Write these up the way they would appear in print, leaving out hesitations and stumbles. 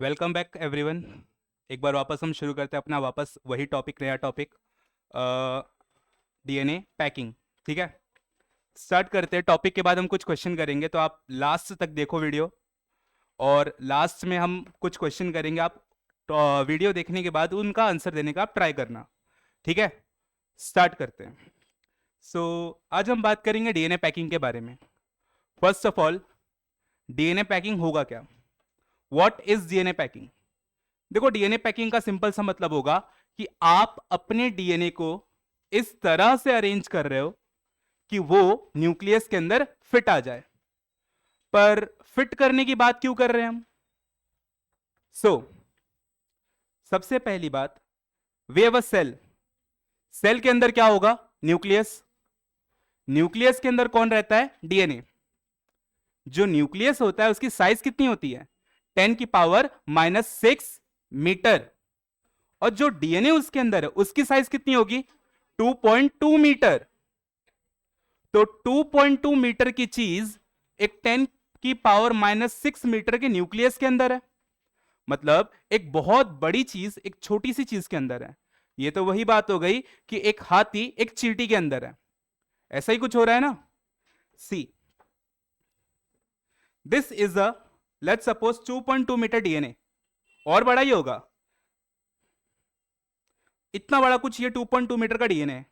Welcome back everyone. एक बार वापस हम शुरू करते हैं अपना वापस वही टॉपिक, नया टॉपिक, डीएनए पैकिंग। ठीक है, स्टार्ट करते हैं। टॉपिक के बाद हम कुछ क्वेश्चन करेंगे, तो आप लास्ट तक देखो वीडियो, और लास्ट में हम कुछ क्वेश्चन करेंगे। आप वीडियो देखने के बाद उनका आंसर देने का आप ट्राई करना। ठीक है, स्टार्ट करते हैं। आज हम बात करेंगे डीएनए पैकिंग के बारे में। First of all, DNA packing होगा क्या? What is DNA packing? देखो, डीएनए पैकिंग का सिंपल सा मतलब होगा कि आप अपने डीएनए को इस तरह से अरेंज कर रहे हो कि वो न्यूक्लियस के अंदर फिट आ जाए। पर फिट करने की बात क्यों कर रहे हैं हम? सबसे पहली बात, we have a cell. Cell के अंदर क्या होगा? न्यूक्लियस। न्यूक्लियस के अंदर कौन रहता है? डीएनए। जो न्यूक्लियस होता है उसकी साइज कितनी होती है? 10⁻⁻⁶ मीटर। और जो डीएनए उसके अंदर है उसकी साइज कितनी होगी? 2.2 मीटर। तो 2.2 मीटर की चीज एक 10⁻⁻⁶ मीटर के न्यूक्लियस के अंदर है। मतलब एक बहुत बड़ी चीज एक छोटी सी चीज के अंदर है। ये तो वही बात हो गई कि एक हाथी एक चींटी के अंदर है। ऐसा ही कुछ हो रहा है ना। See, this is a, let's suppose 2.2 metre DNA. और बड़ा ही होगा, इतना बड़ा कुछ ये 2.2 मीटर का डीएनए है।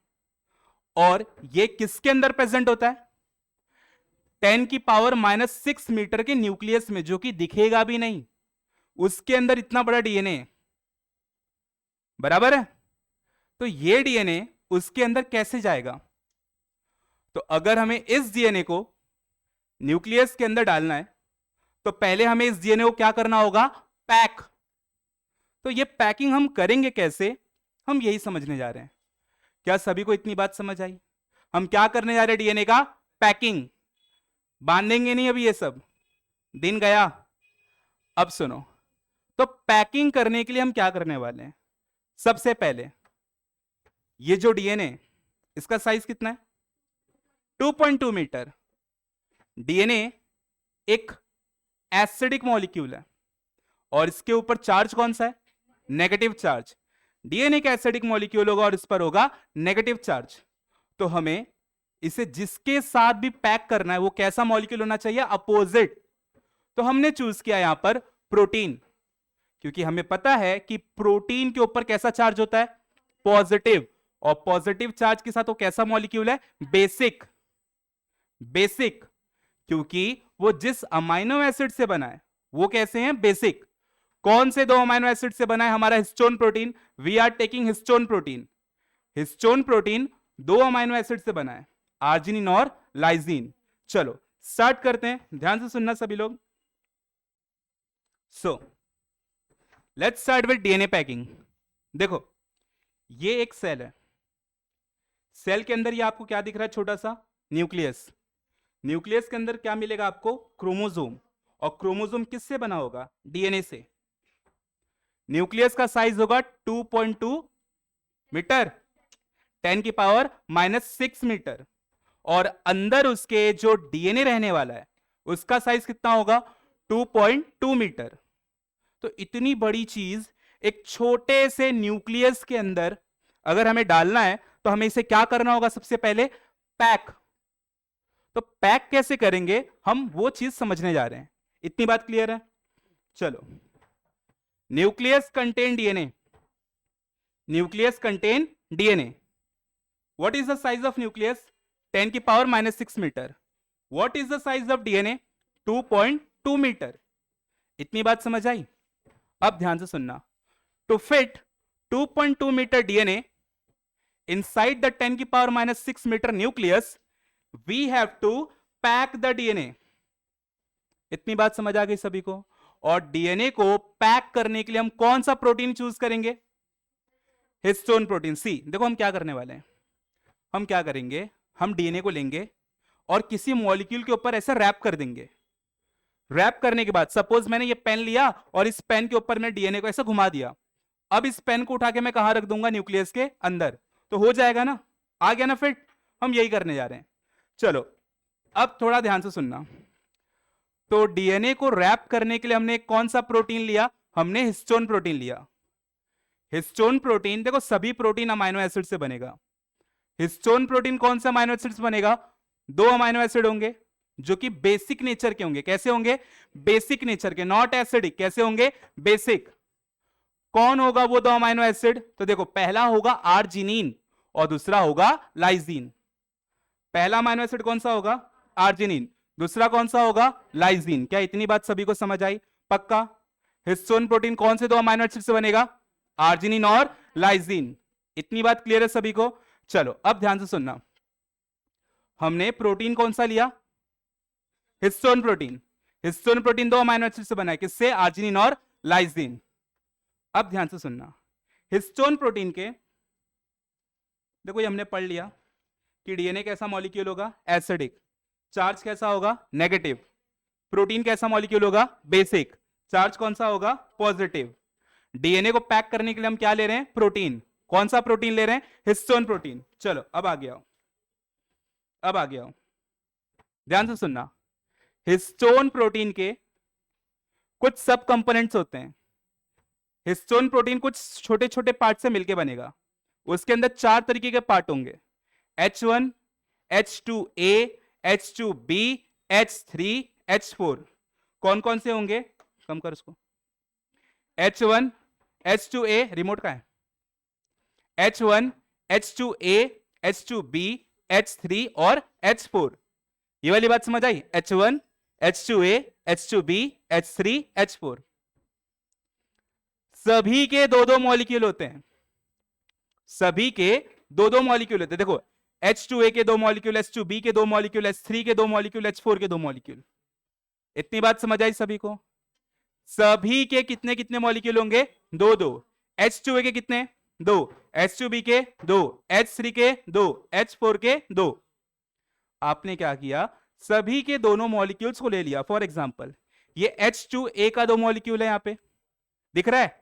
और ये किसके अंदर प्रेजेंट होता है? 10⁻⁻⁶ मीटर के न्यूक्लियस में, जो कि दिखेगा भी नहीं, उसके अंदर इतना बड़ा डीएनए है। बराबर है? तो ये डीएनए उसके अंदर कैसे जाएगा? तो अगर हमें इस डीएनए को न्यूक्लियस के अंदर डालना है तो पहले हमें इस डीएनए को क्या करना होगा? पैक। तो ये पैकिंग हम करेंगे कैसे, हम यही समझने जा रहे हैं। क्या सभी को इतनी बात समझ आई? हम क्या करने जा रहे हैं? डीएनए का पैकिंग। बांधेंगे नहीं अभी, ये सब दिन गया। अब सुनो, तो पैकिंग करने के लिए हम क्या करने वाले हैं? सबसे पहले ये जो डीएनए, इसका साइज कितना है? 2.2 मीटर। डीएनए एक एसिडिक मॉलिक्यूल है और इसके ऊपर चार्ज कौन सा है? Negative charge. डीएनए का एसिडिक मॉलिक्यूल होगा और इस पर होगा नेगेटिव चार्ज। तो हमें इसे जिसके साथ भी पैक करना है वो कैसा मॉलिक्यूल होना चाहिए? अपोजिट। तो हमने चूज किया यहां पर प्रोटीन, क्योंकि हमें पता है कि प्रोटीन के ऊपर कैसा चार्ज होता है? पॉजिटिव। और पॉजिटिव चार्ज के साथ वो कैसा मॉलिक्यूल है? बेसिक। बेसिक, क्योंकि वो जिस अमाइनो एसिड से बना है वो कैसे हैं? बेसिक। कौन से दो अमाइनो एसिड से बना है? हमारा histone protein. We are taking histone protein. Histone protein दो अमाइनो एसिड से बना है, आर्जिनिन और लाइजीन। चलो स्टार्ट करते हैं, ध्यान से सुनना सभी लोग। Let's start with DNA packing. देखो, ये एक सेल है। सेल के अंदर ये आपको क्या दिख रहा है? छोटा सा न्यूक्लियस। न्यूक्लियस के अंदर क्या मिलेगा आपको? क्रोमोसोम। और क्रोमोसोम किससे बना होगा? डीएनए से। न्यूक्लियस का साइज होगा 2.2 मीटर, 10⁻⁻⁶ मीटर। और अंदर उसके जो डीएनए रहने वाला है उसका साइज कितना होगा? 2.2 मीटर। तो इतनी बड़ी चीज एक छोटे से न्यूक्लियस के अंदर अगर हमें डालना है तो हमें इसे क्या करना होगा? सबसे पहले पैक। तो पैक कैसे करेंगे हम वो चीज समझने जा रहे हैं। इतनी बात क्लियर है? चलो, nucleus contain DNA. Nucleus contain DNA. What is the size of nucleus? 10⁻⁻⁶ metre. What is the size of DNA? 2.2 metre. इतनी बात समझ आई? अब ध्यान से सुनना। To fit 2.2 metre DNA inside the 10⁻⁻⁶ metre nucleus, we have to pack the DNA। इतनी बात समझ आ गई सभी को? और डीएनए को पैक करने के लिए हम कौन सा प्रोटीन चूज करेंगे? Histone protein. सी, देखो हम क्या करने वाले हैं। हम क्या करेंगे? हम डीएनए को लेंगे और किसी मॉलिक्यूल के ऊपर ऐसे रैप कर देंगे। रैप करने के बाद सपोज मैंने ये पेन लिया और इस पेन के ऊपर मैंने डीएनए को ऐसे घुमा दिया। अब इस पेन को उठा के मैं कहां रख दूंगा? न्यूक्लियस के अंदर। तो हो जाएगा ना? आ गया ना फिट? हम यही करने जा रहे हैं। चलो अब थोड़ा ध्यान से सुनना। तो डीएनए को रैप करने के लिए हमने कौन सा प्रोटीन लिया? हमने हिस्टोन प्रोटीन लिया। हिस्टोन प्रोटीन, देखो सभी प्रोटीन अमाइनो एसिड से बनेगा। हिस्टोन प्रोटीन कौन सा अमाइनो एसिड से बनेगा? 2 अमाइनो एसिड होंगे जो कि बेसिक नेचर के होंगे। कैसे होंगे? बेसिक नेचर के, नॉट एसिडिक। कैसे होंगे? बेसिक। कौन होगा वो 2 अमाइनो एसिड? तो देखो, पहला होगा आर्जिनिन और दूसरा होगा लाइजीन। पहला अमाइनो एसिड कौन सा होगा? आर्जिनिन। दूसरा कौन सा होगा? लाइजीन। क्या इतनी बात सभी को समझ आई? पक्का? हिस्टोन प्रोटीन कौन से 2 अमाइनो एसिड से बनेगा? आर्जिनिन और लाइजीन। इतनी बात क्लियर है सभी को? चलो अब ध्यान से सुनना। हमने प्रोटीन कौन सा लिया? Histone protein. Histone protein 2 amino acid से बना है। किससे? आर्जिनिन और लाइजीन। अब ध्यान से सुनना, हिस्टोन प्रोटीन के, देखो ये हमने पढ़ लिया कि डीएनए कैसा मॉलिक्यूल होगा? एसिडिक। चार्ज कैसा होगा? नेगेटिव। प्रोटीन कैसा मॉलिक्यूल होगा? बेसिक। चार्ज कौन सा होगा? पॉजिटिव। डीएनए को पैक करने के लिए हम क्या ले रहे हैं? प्रोटीन। कौन सा प्रोटीन ले रहे हैं? Histone protein. चलो अब आ गया, अब आ गया, ध्यान से सुनना। हिस्टोन प्रोटीन के कुछ सब कंपोनेंट्स होते हैं। हिस्टोन प्रोटीन कुछ छोटे छोटे पार्ट से मिलकर बनेगा। उसके अंदर 4 तरीके के पार्ट होंगे, H1, H2A, H2B, H3, H4। कौन कौन से होंगे? कम कर उसको। H1, H2A, रिमोट का है? H1, H2A, H2B, H3 और H4। ये वाली बात समझ आई? H1, H2A, H2B, H3, H4। सभी के 2-2 मॉलिक्यूल होते हैं। सभी के 2-2 मॉलिक्यूल होते हैं। देखो, H2A के 2 मॉलिक्यूल, H2B के 2 मॉलिक्यूल, H3 के 2 मॉलिक्यूल, H4 के 2 मॉलिक्यूल। इतनी बात समझ आई सभी को? सभी के कितने कितने मॉलिक्यूल होंगे? 2-2। H2A के कितने? 2। H2B के 2। H3 के 2। H4 के 2। आपने क्या किया? सभी के दोनों मॉलिक्यूल्स को ले लिया। फॉर एग्जांपल, ये H2A का 2 मॉलिक्यूल है, यहां पे दिख रहा है।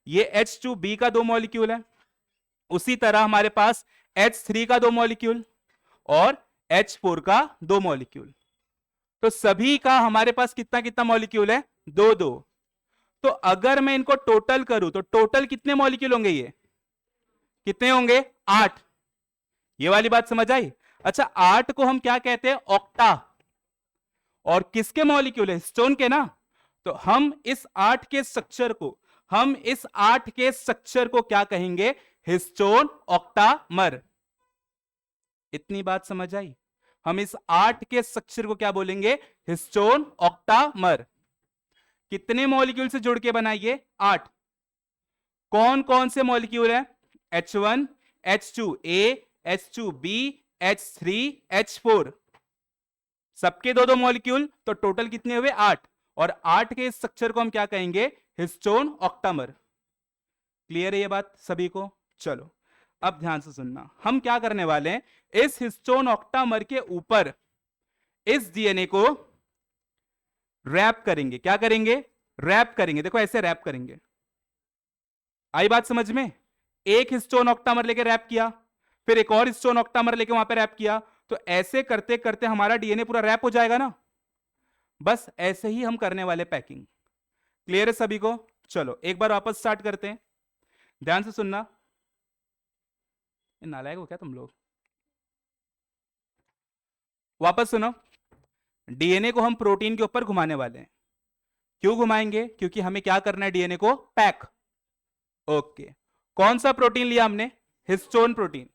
ये H2B का 2 मॉलिक्यूल है। उसी तरह हमारे पास H3 का 2 मॉलिक्यूल और H4 का 2 मॉलिक्यूल। तो सभी का हमारे पास कितना कितना मॉलिक्यूल है? 2-2। तो अगर मैं इनको टोटल करूं तो टोटल कितने मॉलिक्यूल होंगे? ये कितने होंगे? 8। ये वाली बात समझ आई? अच्छा, 8 को हम क्या कहते हैं? ऑक्टा। और किसके मॉलिक्यूल है? हिस्टोन के ना। तो हम इस 8 के स्ट्रक्चर को क्या कहेंगे? Histone octamer. इतनी बात समझ आई? हम इस 8 के स्ट्रक्चर को क्या बोलेंगे? Histone octamer. कितने मॉलिक्यूल से जुड़ के बनाइए? 8। कौन कौन से मॉलिक्यूल है? H1, H2A, H2B, H3, H4। सबके 2-2 मॉलिक्यूल, तो टोटल कितने हुए? 8। और 8 के स्ट्रक्चर को हम क्या कहेंगे? Histone octamer. क्लियर है ये बात सभी को? चलो अब ध्यान से सुनना, हम क्या करने वाले हैं? इस हिस्टोन ऑक्टामर के ऊपर इस डीएनए को रैप करेंगे। क्या करेंगे? रैप करेंगे। देखो ऐसे रैप करेंगे। आई बात समझ में? एक हिस्टोन ऑक्टामर लेके रैप किया, फिर एक और हिस्टोन ऑक्टामर लेके वहां पे रैप किया, तो ऐसे करते करते हमारा डीएनए पूरा रैप हो जाएगा ना। बस ऐसे ही हम करने वाले पैकिंग। क्लियर है सभी को? चलो एक बार वापस स्टार्ट करते हैं, ध्यान से सुनना। नालायक हो क्या तुम लोग? वापस सुनो। डीएनए को हम प्रोटीन के ऊपर घुमाने वाले हैं। क्यों घुमाएंगे? क्योंकि हमें क्या करना है? डीएनए को पैक। ओके, कौन सा प्रोटीन लिया हमने? Histone protein.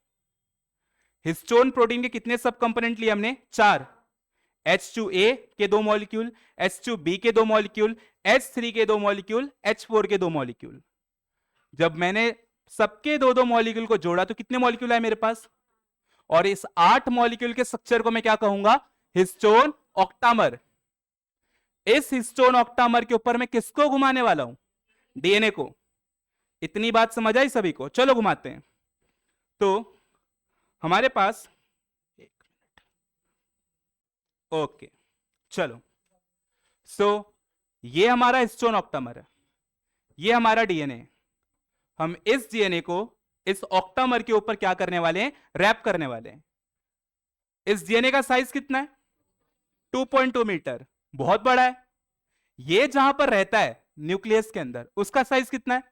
हिस्टोन प्रोटीन के कितने सब कंपोनेंट लिए हमने? 4। H2A के 2 मॉलिक्यूल, H2B के 2 मॉलिक्यूल, H3 के 2 मॉलिक्यूल, H4 के 2 मॉलिक्यूल। जब मैंने सबके 2-2 मॉलिक्यूल को जोड़ा तो कितने मॉलिक्यूल है मेरे पास? और इस 8 मॉलिक्यूल के स्ट्रक्चर को मैं क्या कहूंगा? Histone octamer. इस हिस्टोन ऑक्टामर के ऊपर मैं किसको घुमाने वाला हूं? डीएनए को। इतनी बात समझ आई सभी को? चलो घुमाते हैं। तो हमारे पास, एक मिनट, ओके चलो। ये हमारा हिस्टोन ऑक्टामर है, ये हमारा डीएनए। हम इस डीएनए को इस ऑक्टामर के ऊपर क्या करने वाले हैं? रैप करने वाले हैं। इस डीएनए का साइज कितना है? 2.2 मीटर। बहुत बड़ा है। ये जहां पर रहता है न्यूक्लियस के अंदर, उसका साइज कितना है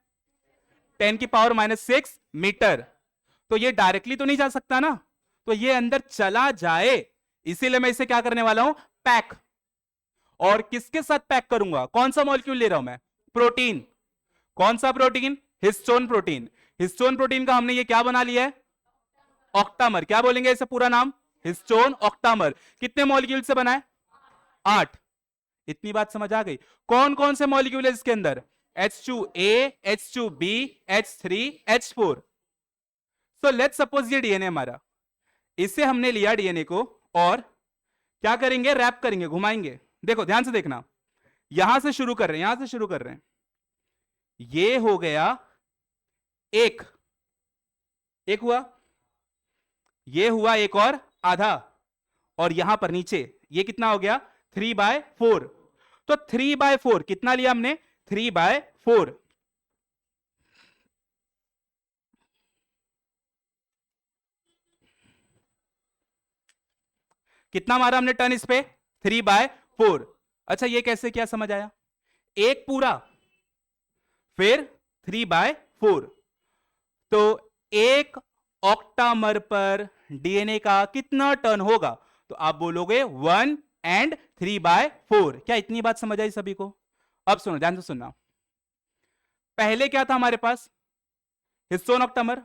10⁻⁻6 मीटर। तो ये डायरेक्टली तो नहीं जा सकता ना, तो ये अंदर चला जाए, इसीलिए मैं इसे क्या करने वाला हूं, पैक। और किसके साथ पैक करूंगा, कौन सा मॉलिक्यूल ले रहा हूं मैं, प्रोटीन। कौन सा protein, histone protein. Histone protein का हमने ये क्या बना लिया है, ऑक्टामर। क्या बोलेंगे इसे पूरा नाम, हिस्टोन ऑक्टामर। कितने मॉलिक्यूल से बना है, 8। इतनी बात समझ आ गई। कौन कौन से मॉलिक्यूल है इसके अंदर, H2A, H2B, H3, H4। So let's suppose ये डीएनए हमारा, इसे हमने लिया डीएनए को और क्या करेंगे, रैप करेंगे, घुमाएंगे। देखो ध्यान से देखना, यहां से शुरू कर रहे हैं, यहां से शुरू कर रहे हैं। ये हो गया एक हुआ, ये हुआ एक और आधा, और यहां पर नीचे ये कितना हो गया 3/4। तो 3/4 कितना लिया हमने, 3/4। कितना मारा हमने टर्न इस पे, 3/4। अच्छा ये कैसे, क्या समझ आया, एक पूरा फिर 3/4। तो एक ऑक्टामर पर डीएनए का कितना टर्न होगा, तो आप बोलोगे 1 and 3/4। क्या इतनी बात समझ आई सभी को। अब सुनो, ध्यान से सुनना, पहले क्या था हमारे पास, हिस्टोन ऑक्टामर,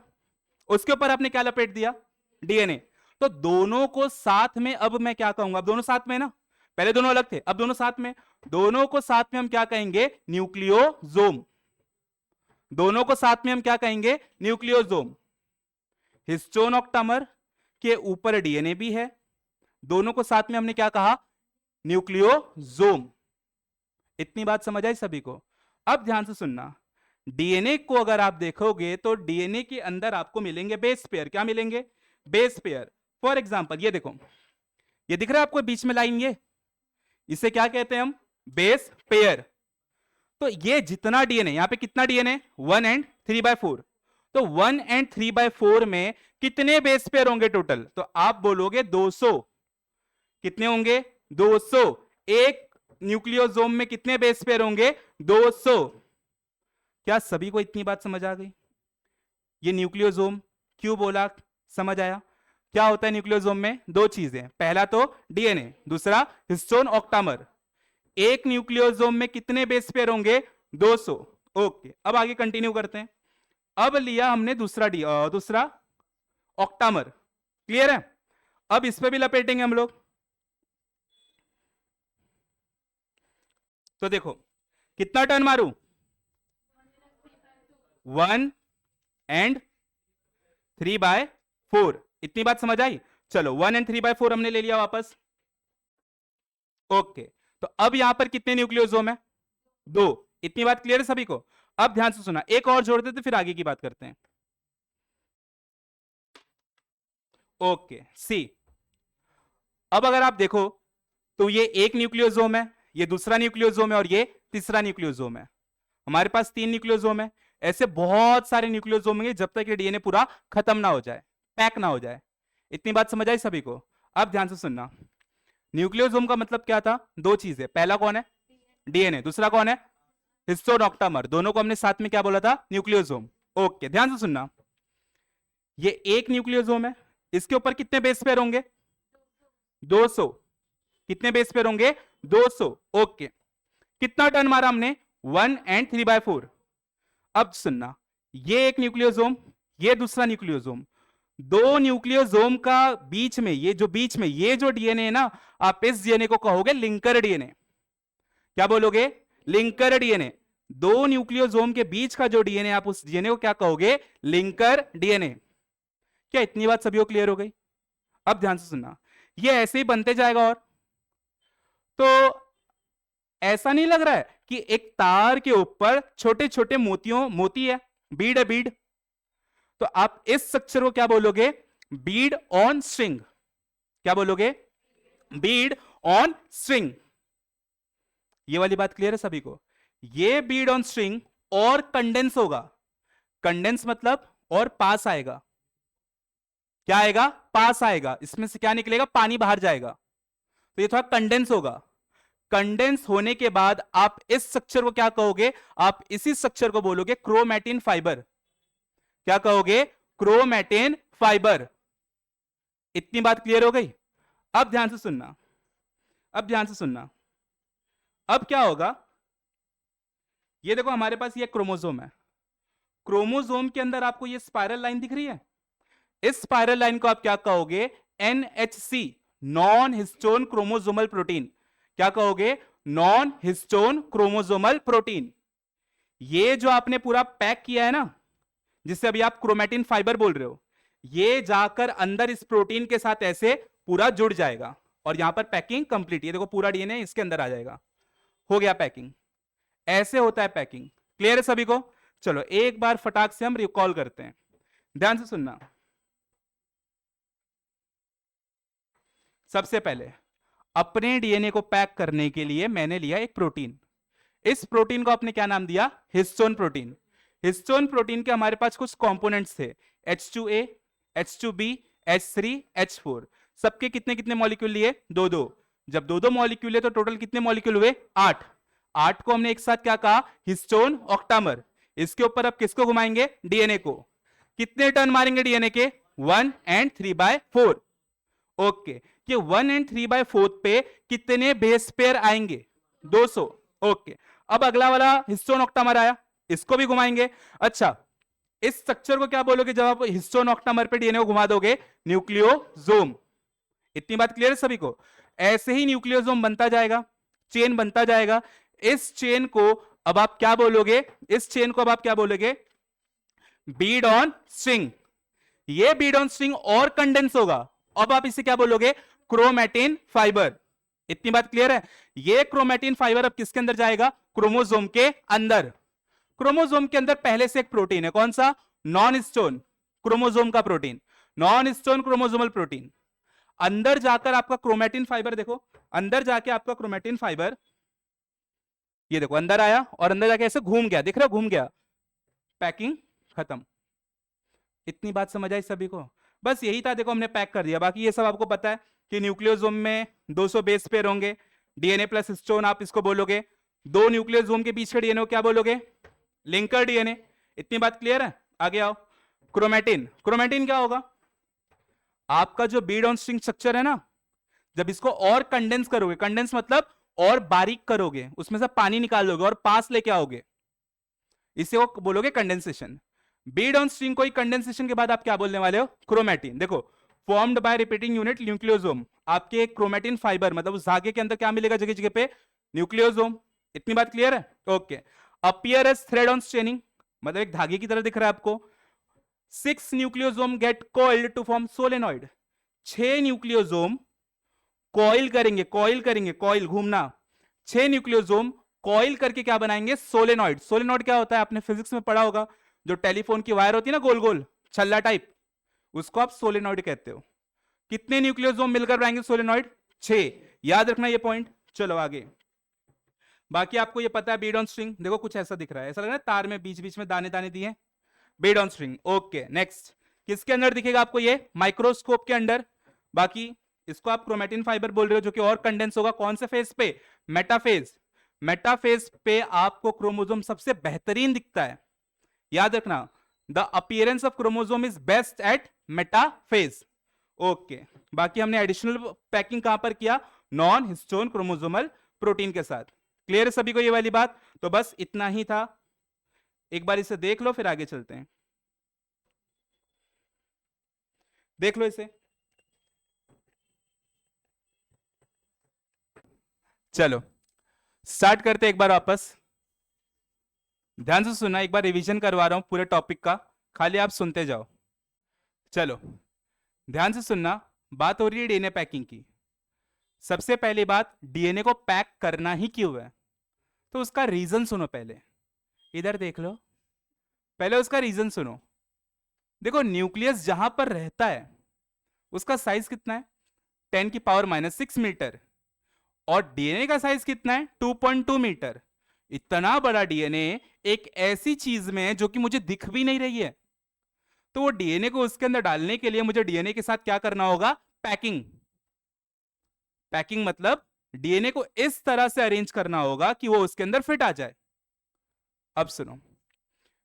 उसके ऊपर आपने क्या लपेट दिया, डीएनए। तो दोनों को साथ में अब मैं क्या कहूंगा, अब दोनों साथ में ना, पहले दोनों अलग थे, अब दोनों साथ में, दोनों को साथ में हम क्या कहेंगे, न्यूक्लियोसोम। दोनों को साथ में हम क्या कहेंगे, न्यूक्लियोसोम। हिस्टोन ऑक्टामर के ऊपर डीएनए भी है, दोनों को साथ में हमने क्या कहा, न्यूक्लियोसोम। इतनी बात समझ आई सभी को। अब ध्यान से सुनना, डीएनए को अगर आप देखोगे तो डीएनए के अंदर आपको मिलेंगे बेस पेयर। क्या मिलेंगे, बेस पेयर। फॉर एग्जांपल ये देखो, ये दिख रहा है आपको बीच में लाइन, ये इसे क्या कहते हैं हम, बेस पेयर। तो ये जितना डीएनए, यहां पे कितना डीएनए, 1 and 3/4। तो 1 and 3/4 में कितने बेस पेयर होंगे टोटल, तो आप बोलोगे 200। कितने होंगे, 200। एक न्यूक्लियोसोम में कितने बेस पेयर होंगे, 200। क्या सभी को इतनी बात समझ आ गई। ये न्यूक्लियोसोम क्यों बोला, समझ आया। क्या होता है न्यूक्लियोसोम में, दो चीजें, पहला तो डीएनए, दूसरा हिस्टोन ऑक्टामर। एक न्यूक्लियोसोम में कितने बेस पेयर होंगे, 200। ओके, अब आगे कंटिन्यू करते हैं। अब लिया हमने दूसरा ऑक्टामर, क्लियर है। अब इस पे भी लपेटेंगे हम लोग। तो देखो कितना टर्न मारू, 1 and 3/4। इतनी बात समझ आई। चलो 1 and 3/4 हमने ले लिया वापस। ओके, तो अब यहां पर कितने न्यूक्लियोसोम है, 2। इतनी बात क्लियर है सभी को। अब ध्यान से सुना, एक और जोड़ देते फिर आगे की बात करते हैं। ओके, सी, अब अगर आप देखो तो ये एक न्यूक्लियोसोम है, ये दूसरा न्यूक्लियोसोम है और ये तीसरा न्यूक्लियोसोम है। हमारे पास 3 न्यूक्लियोसोम है। ऐसे बहुत सारे न्यूक्लियोसोम होंगे जब तक ये डीएनए पूरा खत्म ना हो जाए, पैक ना हो जाए। इतनी बात समझ आई सभी को। अब ध्यान से सुनना, न्यूक्लियोसोम का मतलब क्या था, दो चीजें, पहला कौन है, डीएनए, दूसरा कौन है, हिस्टोन ऑक्टामर। दोनों को हमने साथ में क्या बोला था, न्यूक्लियोसोम। ओके, ध्यान से सुनना, ये एक न्यूक्लियोसोम है, इसके ऊपर कितने बेस पेयर होंगे, 200। कितने बेस पेयर होंगे, 200। ओके, कितना टर्न मारा हमने, 1 and 3/4। अब सुनना, ये एक न्यूक्लियोसोम, ये दूसरा न्यूक्लियोसोम, दो न्यूक्लियोसोम का बीच में ये जो डीएनए है ना, आप इस डीएनए को कहोगे लिंकर डीएनए। क्या बोलोगे, लिंकर डीएनए। दो न्यूक्लियोसोम के बीच का जो डीएनए, आप उस डीएनए को क्या कहोगे, लिंकर डीएनए। क्या इतनी बात सभी को क्लियर हो गई। अब ध्यान से सुनना, ये ऐसे ही बनते जाएगा। और तो ऐसा नहीं लग रहा है कि एक तार के ऊपर छोटे छोटे मोती है, बीड है, बीड। तो आप इस स्ट्रक्चर को क्या बोलोगे, बीड ऑन स्ट्रिंग। क्या बोलोगे, बीड ऑन स्ट्रिंग। ये वाली बात क्लियर है सभी को। ये बीड ऑन स्ट्रिंग और कंडेंस होगा। कंडेंस मतलब और पास आएगा। क्या आएगा, पास आएगा। इसमें से क्या निकलेगा, पानी बाहर जाएगा। तो ये थोड़ा कंडेंस होगा। कंडेंस होने के बाद आप इस स्ट्रक्चर को क्या कहोगे? आप इसी स्ट्रक्चर को बोलोगे क्रोमैटिन फाइबर। क्या कहोगे? Chromatin fibre. इतनी बात क्लियर हो गई? अब ध्यान से सुनना, अब ध्यान से सुनना। अब क्या होगा? ये देखो हमारे पास ये क्रोमोसोम है। क्रोमोसोम के अंदर आपको ये स्पाइरल लाइन दिख रही है। इस स्पाइरल लाइन को आप क्या कहोगे? NHC, non histone chromosomal protein. क्या कहोगे? Non histone chromosomal protein. ये जो आपने पूरा पैक किया है ना, जिससे अभी आप क्रोमैटिन फाइबर बोल रहे हो, ये जाकर अंदर इस प्रोटीन के साथ ऐसे पूरा जुड़ जाएगा और यहां पर पैकिंग कंप्लीट। ये देखो पूरा डीएनए इसके अंदर आ जाएगा। हो गया पैकिंग। ऐसे होता है पैकिंग। क्लियर है सभी को? चलो एक बार फटाक से हम रिकॉल करते हैं, ध्यान से सुनना। सबसे पहले अपने डीएनए को पैक करने के लिए मैंने लिया एक प्रोटीन। इस प्रोटीन को आपने क्या नाम दिया? Histone protein. हिस्टोन प्रोटीन के हमारे पास कुछ कंपोनेंट्स थे, H2A, H2B, H3, H4। सबके कितने कितने मॉलिक्यूल लिए? दो दो। जब दो दो मॉलिक्यूल है तो टोटल कितने मॉलिक्यूल हुए? 8। 8 को हमने एक साथ क्या कहा? Histone octamer. इसके ऊपर अब किसको घुमाएंगे? डीएनए को। कितने टर्न मारेंगे डीएनए के? 1 and 3/4। ओके, कि 1 and 3/4 पे कितने बेस पेयर आएंगे? 200। ओके, अब अगला वाला हिस्टोन ऑक्टामर आया, इसको भी घुमाएंगे। अच्छा, इस स्ट्रक्चर को क्या बोलोगे जब आप हिस्टोन ऑक्टामर पे डीएनए को घुमा दोगे? न्यूक्लियोसोम। इतनी बात क्लियर है सभी को? ऐसे ही न्यूक्लियोसोम बनता जाएगा, चेन बनता जाएगा। इस चेन को अब आप क्या बोलोगे? इस चेन को अब आप क्या बोलोगे? Beed on string. ये बीड ऑन स्ट्रिंग और कंडेंस होगा, अब आप इसे क्या बोलोगे? Chromatin fibre. इतनी बात क्लियर है? ये क्रोमैटिन फाइबर अब किसके अंदर जाएगा? क्रोमोसोम के अंदर। क्रोमोसोम के अंदर पहले से एक प्रोटीन है, कौन सा? नॉन हिस्टोन क्रोमोसोम का protein, non histone chromosomal protein. अंदर जाकर आपका क्रोमैटिन फाइबर, देखो अंदर जाके आपका क्रोमैटिन फाइबर, ये देखो अंदर आया और अंदर जाके ऐसे घूम गया, दिख रहा है? घूम गया, पैकिंग खत्म। इतनी बात समझ आई सभी को? बस यही था, देखो हमने पैक कर दिया। बाकी ये सब आपको पता है कि न्यूक्लियोसोम में 200 बेस पेयर होंगे, डीएनए प्लस हिस्टोन आप इसको बोलोगे। दो न्यूक्लियोसोम के बीच के डीएनए को क्या बोलोगे? Linker DNA. इतनी बात क्लियर है? आगे आओ। क्रोमैटिन, क्रोमैटिन क्या होगा? आपका जो बीड ऑन स्ट्रिंग स्ट्रक्चर है ना, जब इसको और कंडेंस करोगे, कंडेंस मतलब और बारीक करोगे, उसमें से पानी निकाल लोगे और पास लेके आओगे, इसे वो बोलोगे कंडेंसेशन। बीड ऑन स्ट्रिंग कोई कंडेंसेशन के बाद आप क्या बोलने वाले हो? क्रोमैटिन। देखो, formed by repeating unit nucleosome. आपके क्रोमैटिन फाइबर मतलब उस धागे के अंदर क्या मिलेगा जगह जगह पे? न्यूक्लियोसोम। इतनी बात क्लियर है? Okay. Appear as thread on straining, मतलब एक धागे की तरह दिख रहा है आपको। 6 nucleosome get coiled to form solenoid. 6 nucleosome coil करेंगे, कॉइल करेंगे, कॉइल घूमना। 6 न्यूक्लियोसोम कॉइल करके क्या बनाएंगे? सोलेनॉइड। सोलेनॉइड क्या होता है? आपने फिजिक्स में पढ़ा होगा, जो टेलीफोन की वायर होती है ना, गोल गोल छल्ला टाइप, उसको आप सोलेनॉइड कहते हो। कितने न्यूक्लियोसोम मिलकर बनाएंगे सोलेनॉइड? 6। याद रखना ये पॉइंट। चलो आगे। बाकी आपको ये पता है बीड ऑन स्ट्रिंग, देखो कुछ ऐसा दिख रहा है, ऐसा लग रहा है तार में बीच बीच में दाने दाने दिए। Beed on string. Okay, next किसके अंदर दिखेगा आपको? ये माइक्रोस्कोप के अंदर। बाकी इसको आप क्रोमैटिन फाइबर बोल रहे हो, जो कि और कंडेंस होगा कौन से फेज पे? मेटाफेज। मेटाफेज पे आपको क्रोमोसोम सबसे बेहतरीन दिखता है, याद रखना। The appearance of chromosome is best at metaphase. Okay, बाकी हमने एडिशनल पैकिंग कहां पर किया? नॉन हिस्टोन क्रोमोसोमल प्रोटीन के साथ। क्लियर है सभी को ये वाली बात? तो बस इतना ही था, एक बार इसे देख लो फिर आगे चलते हैं। देख लो इसे। चलो स्टार्ट करते एक बार वापस। ध्यान से सुनना, एक बार रिवीजन करवा रहा हूं पूरे टॉपिक का, खाली आप सुनते जाओ। चलो ध्यान से सुनना, बात हो रही है डीएनए पैकिंग की। सबसे पहली बात, डीएनए को पैक करना ही क्यों है, तो उसका रीजन सुनो पहले। इधर देख लो, पहले उसका रीजन सुनो। देखो न्यूक्लियस जहां पर रहता है उसका साइज कितना है? 10⁻⁻⁶ मीटर। और डीएनए का साइज कितना है? 2.2 मीटर। इतना बड़ा डीएनए एक ऐसी चीज में है जो कि मुझे दिख भी नहीं रही है, तो वो डीएनए को उसके अंदर डालने के लिए मुझे डीएनए के साथ क्या करना होगा? पैकिंग। पैकिंग मतलब डीएनए को इस तरह से अरेंज करना होगा कि वो उसके अंदर फिट आ जाए। अब सुनो,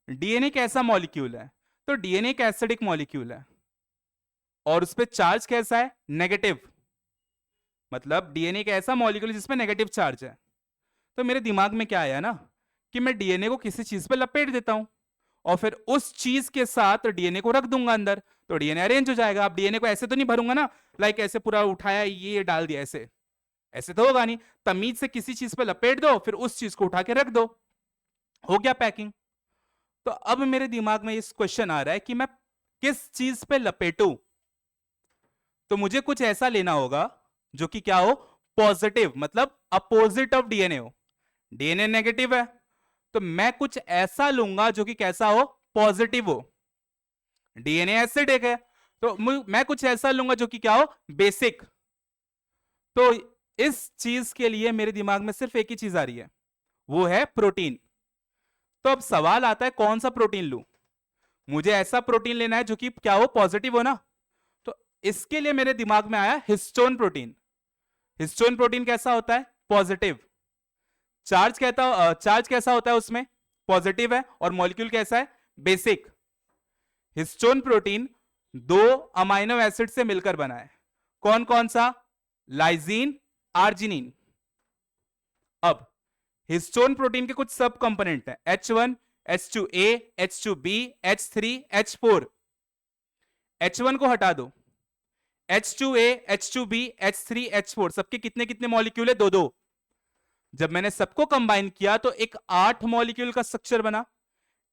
डीएनए कैसा मॉलिक्यूल है? तो डीएनए एक एसिडिक मॉलिक्यूल है और उस पर चार्ज कैसा है? नेगेटिव। मतलब डीएनए एक ऐसा मॉलिक्यूल जिसमें नेगेटिव चार्ज है। तो मेरे दिमाग में क्या आया ना कि मैं डीएनए को किसी चीज पे लपेट देता हूं और फिर उस चीज के साथ डीएनए को रख दूंगा अंदर, तो डीएनए अरेंज हो जाएगा। अब डीएनए को ऐसे तो नहीं भरूंगा ना, लाइक ऐसे पूरा उठाया ये डाल दिया, ऐसे ऐसे तो होगा नहीं। तमीज से किसी चीज पे लपेट दो, फिर उस चीज को उठा के रख दो, हो गया पैकिंग। तो अब मेरे दिमाग में इस क्वेश्चन आ रहा है कि मैं किस चीज पे लपेटूं। तो मुझे कुछ ऐसा लेना होगा जो कि क्या हो? पॉजिटिव, मतलब अपोजिट ऑफ डीएनए हो। डीएनए नेगेटिव है, तो मैं कुछ ऐसा लूंगा जो कि कैसा हो? पॉजिटिव हो। डीएनए एसिडिक है, तो मैं कुछ ऐसा लूंगा जो कि क्या हो? बेसिक। तो इस चीज के लिए मेरे दिमाग में सिर्फ एक ही चीज आ रही है, वो है प्रोटीन। तो अब सवाल आता है कौन सा प्रोटीन लूं? मुझे ऐसा प्रोटीन लेना है जो कि क्या हो? पॉजिटिव हो ना। तो इसके लिए मेरे दिमाग में आया हिस्टोन प्रोटीन। हिस्टोन प्रोटीन कैसा होता है? पॉजिटिव। चार्ज कैसा होता है उसमें? पॉजिटिव है। और मॉलिक्यूल कैसा है? बेसिक। हिस्टोन प्रोटीन दो अमाइनो एसिड से मिलकर बना है। कौन कौन सा? Lysine, arginine. अब हिस्टोन प्रोटीन के कुछ सब कंपोनेंट है, H1, H2A, H2B, H3, H4। H1 को हटा दो, H2A, H2B, H3, H4 सबके कितने कितने मॉलिक्यूल है? दो दो। जब मैंने सबको कंबाइन किया तो एक 8 मॉलिक्यूल का स्ट्रक्चर बना।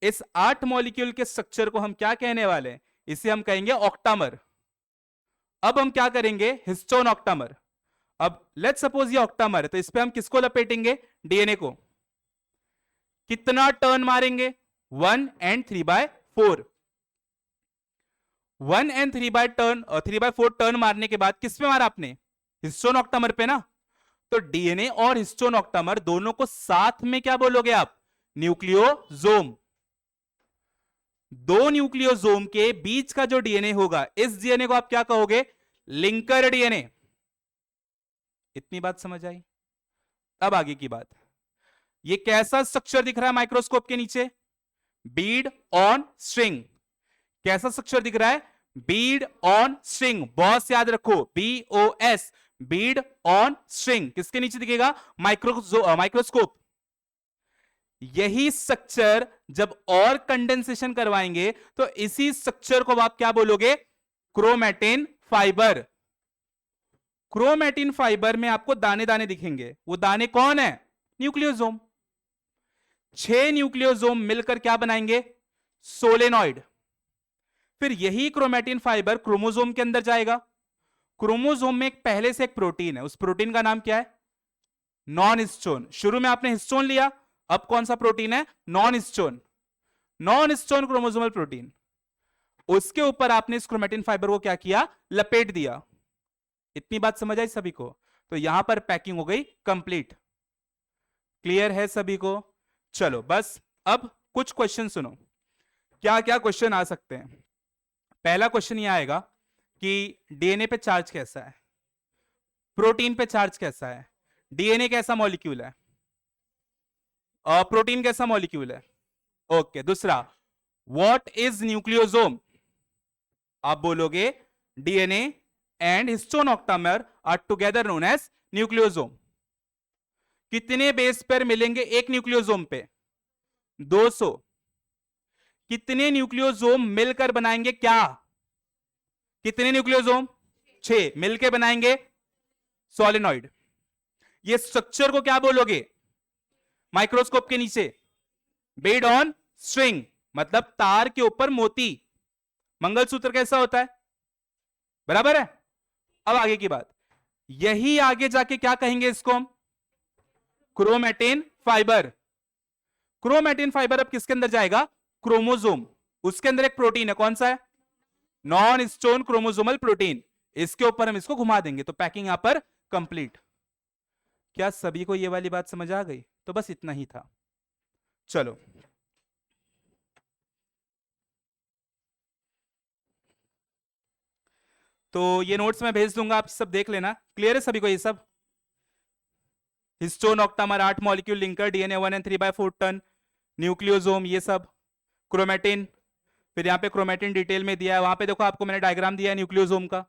इस 8 मॉलिक्यूल के स्ट्रक्चर को हम क्या कहने वाले हैं? इसे हम कहेंगे ऑक्टामर। अब हम क्या करेंगे? Histone octamer. अब लेट्स सपोज ये ऑक्टामर है, तो इस पे हम किसको लपेटेंगे? डीएनए को। कितना टर्न मारेंगे? 1 and 3/4। 1 and 3/4 टर्न मारने के बाद किस पे मारा आपने? हिस्टोन ऑक्टामर पे ना। तो डीएनए और हिस्टोन ऑक्टामर दोनों को साथ में क्या बोलोगे आप? न्यूक्लियोसोम। दो न्यूक्लियोसोम के बीच का जो डीएनए होगा, इस डीएनए को आप क्या कहोगे? Linker DNA. इतनी बात समझ आई? अब आगे की बात, ये कैसा स्ट्रक्चर दिख रहा है माइक्रोस्कोप के नीचे? Beed on string. कैसा स्ट्रक्चर दिख रहा है? Beed on string. बॉस याद रखो, BOS, बीड ऑन स्ट्रिंग। किसके नीचे दिखेगा? माइक्रोस्कोप। यही स्ट्रक्चर जब और कंडेंसेशन करवाएंगे तो इसी स्ट्रक्चर को आप क्या बोलोगे? Chromatin fibre. क्रोमैटिन फाइबर में आपको दाने दाने दिखेंगे। वो दाने कौन है? न्यूक्लियोसोम। 6 न्यूक्लियोसोम मिलकर क्या बनाएंगे? सोलेनॉइड। फिर यही क्रोमैटिन फाइबर क्रोमोसोम के अंदर जाएगा। क्रोमोसोम में पहले से एक प्रोटीन है, उस प्रोटीन का नाम क्या है? Non histone. शुरू में आपने हिस्टोन लिया, अब कौन सा प्रोटीन है? Non histone. Non histone chromosomal protein. उसके ऊपर आपने इस क्रोमैटिन फाइबर को क्या किया? लपेट दिया। इतनी बात समझ आई सभी को? तो यहां पर पैकिंग हो गई कंप्लीट। क्लियर है सभी को? चलो बस अब कुछ क्वेश्चन सुनो, क्या क्या क्वेश्चन आ सकते हैं। पहला क्वेश्चन ये आएगा कि डीएनए पे चार्ज कैसा है? प्रोटीन पे चार्ज कैसा है? डीएनए कैसा मॉलिक्यूल है और प्रोटीन कैसा मॉलिक्यूल है? ओके। दूसरा, व्हाट इज न्यूक्लियोसोम? आप बोलोगे DNA and histone octamer are together known as nucleosome. कितने बेस पेयर मिलेंगे एक न्यूक्लियोसोम पे? 200। कितने न्यूक्लियोसोम मिलकर बनाएंगे क्या? कितने न्यूक्लियोसोम? 6 मिलकर बनाएंगे सोलेनॉइड। ये स्ट्रक्चर को क्या बोलोगे माइक्रोस्कोप के नीचे? बेड ऑन स्ट्रिंग, मतलब तार के ऊपर मोती। मंगलसूत्र कैसा होता है? बराबर है। अब आगे की बात, यही आगे जाके क्या कहेंगे इसको हम? Chromatin fibre. क्रोमैटिन फाइबर अब किसके अंदर जाएगा? क्रोमोसोम। उसके अंदर एक प्रोटीन है, कौन सा है? Non histone chromosomal protein. इसके ऊपर हम इसको घुमा देंगे तो पैकिंग यहां पर कंप्लीट। क्या सभी को यह वाली बात समझ आ गई? तो बस इतना ही था। चलो तो ये नोट्स मैं भेज दूंगा, आप सब देख लेना। क्लियर है सभी को ये सब? Histone octamer 8 molecule linker, DNA 1 and 3/4 turn, nucleosome, ये सब, क्रोमेटिन, फिर यहाँ पे क्रोमेटिन डिटेल में दिया है, वहां पे देखो आपको मैंने डायग्राम दिया है न्यूक्लियोसोम का।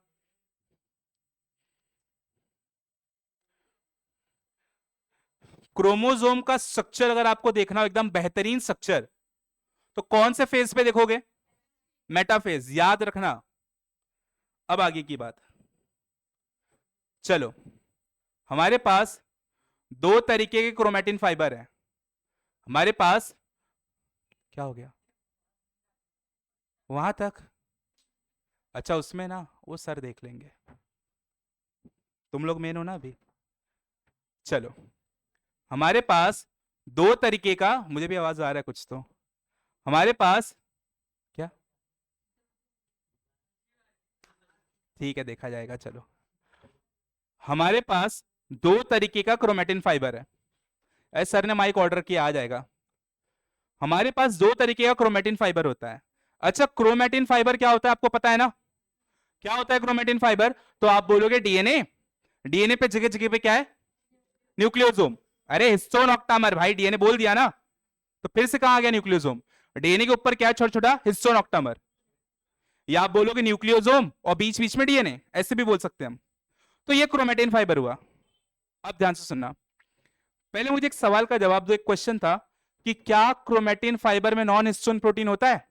क्रोमोसोम का स्ट्रक्चर अगर आपको देखना हो एकदम बेहतरीन स्ट्रक्चर, तो कौन से फेज पे देखोगे? मेटाफेज, याद रखना। अब आगे की बात, चलो हमारे पास दो तरीके के क्रोमेटिन फाइबर है। हमारे पास, क्या हो गया वहां तक? अच्छा, उसमें ना वो सर देख लेंगे, तुम लोग मेन हो ना अभी। चलो, हमारे पास दो तरीके का, मुझे भी आवाज आ रहा है कुछ, तो हमारे पास क्या, ठीक है देखा जाएगा। चलो, हमारे पास दो तरीके का क्रोमेटिन फाइबर है। ऐसे सर ने माइक ऑर्डर किया, आ जाएगा। हमारे पास दो तरीके का क्रोमेटिन फाइबर होता है। अच्छा, क्रोमेटिन फाइबर क्या होता है आपको पता है ना? क्या होता है क्रोमेटिन फाइबर? तो आप बोलोगे डीएनए। डीएनए पे जगह जगह पे क्या है? न्यूक्लियोसोम। अरे हिस्टोन ऑक्टामर भाई, डीएनए बोल दिया ना, तो फिर से कहां आ गया न्यूक्लियोसोम? डीएनए के ऊपर क्या है छोटा छोटा? Histone octamer. या आप बोलोगे न्यूक्लियोसोम और बीच बीच में डीएनए, ऐसे भी बोल सकते हैं हम। तो ये क्रोमेटिन फाइबर हुआ। अब ध्यान से सुनना, पहले मुझे एक सवाल का जवाब दो। एक क्वेश्चन था कि क्या क्रोमेटिन फाइबर में नॉन हिस्टोन प्रोटीन होता है?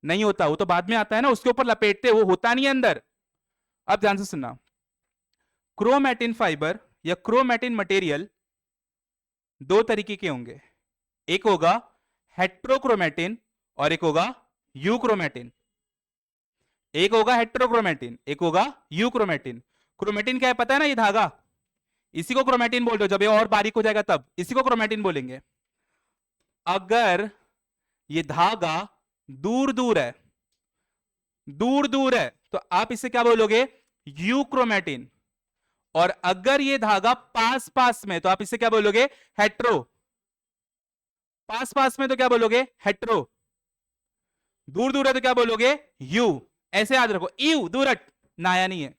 नहीं होता, वो तो बाद में आता है ना, उसके ऊपर लपेटते, वो होता नहीं है अंदर। अब ध्यान से सुनना, क्रोमेटिन फाइबर या क्रोमेटिन मटेरियल दो तरीके के होंगे। एक होगा हेट्रोक्रोमेटिन और एक होगा यूक्रोमेटिन। एक होगा हेट्रोक्रोमेटिन, एक होगा यूक्रोमेटिन। क्रोमेटिन क्या है पता है ना? ये धागा, इसी को क्रोमेटिन बोलते हो। जब ये और बारीक हो जाएगा तब इसी को क्रोमेटिन बोलेंगे। अगर ये धागा दूर दूर है, दूर दूर है, तो आप इसे क्या बोलोगे? यूक्रोमेटिन। और अगर ये धागा पास पास में, तो आप इसे क्या बोलोगे? हेट्रो। पास पास में तो क्या बोलोगे? हेट्रो। दूर दूर है तो क्या बोलोगे? यू। ऐसे याद रखो, यू दूर हट, नाया नहीं है,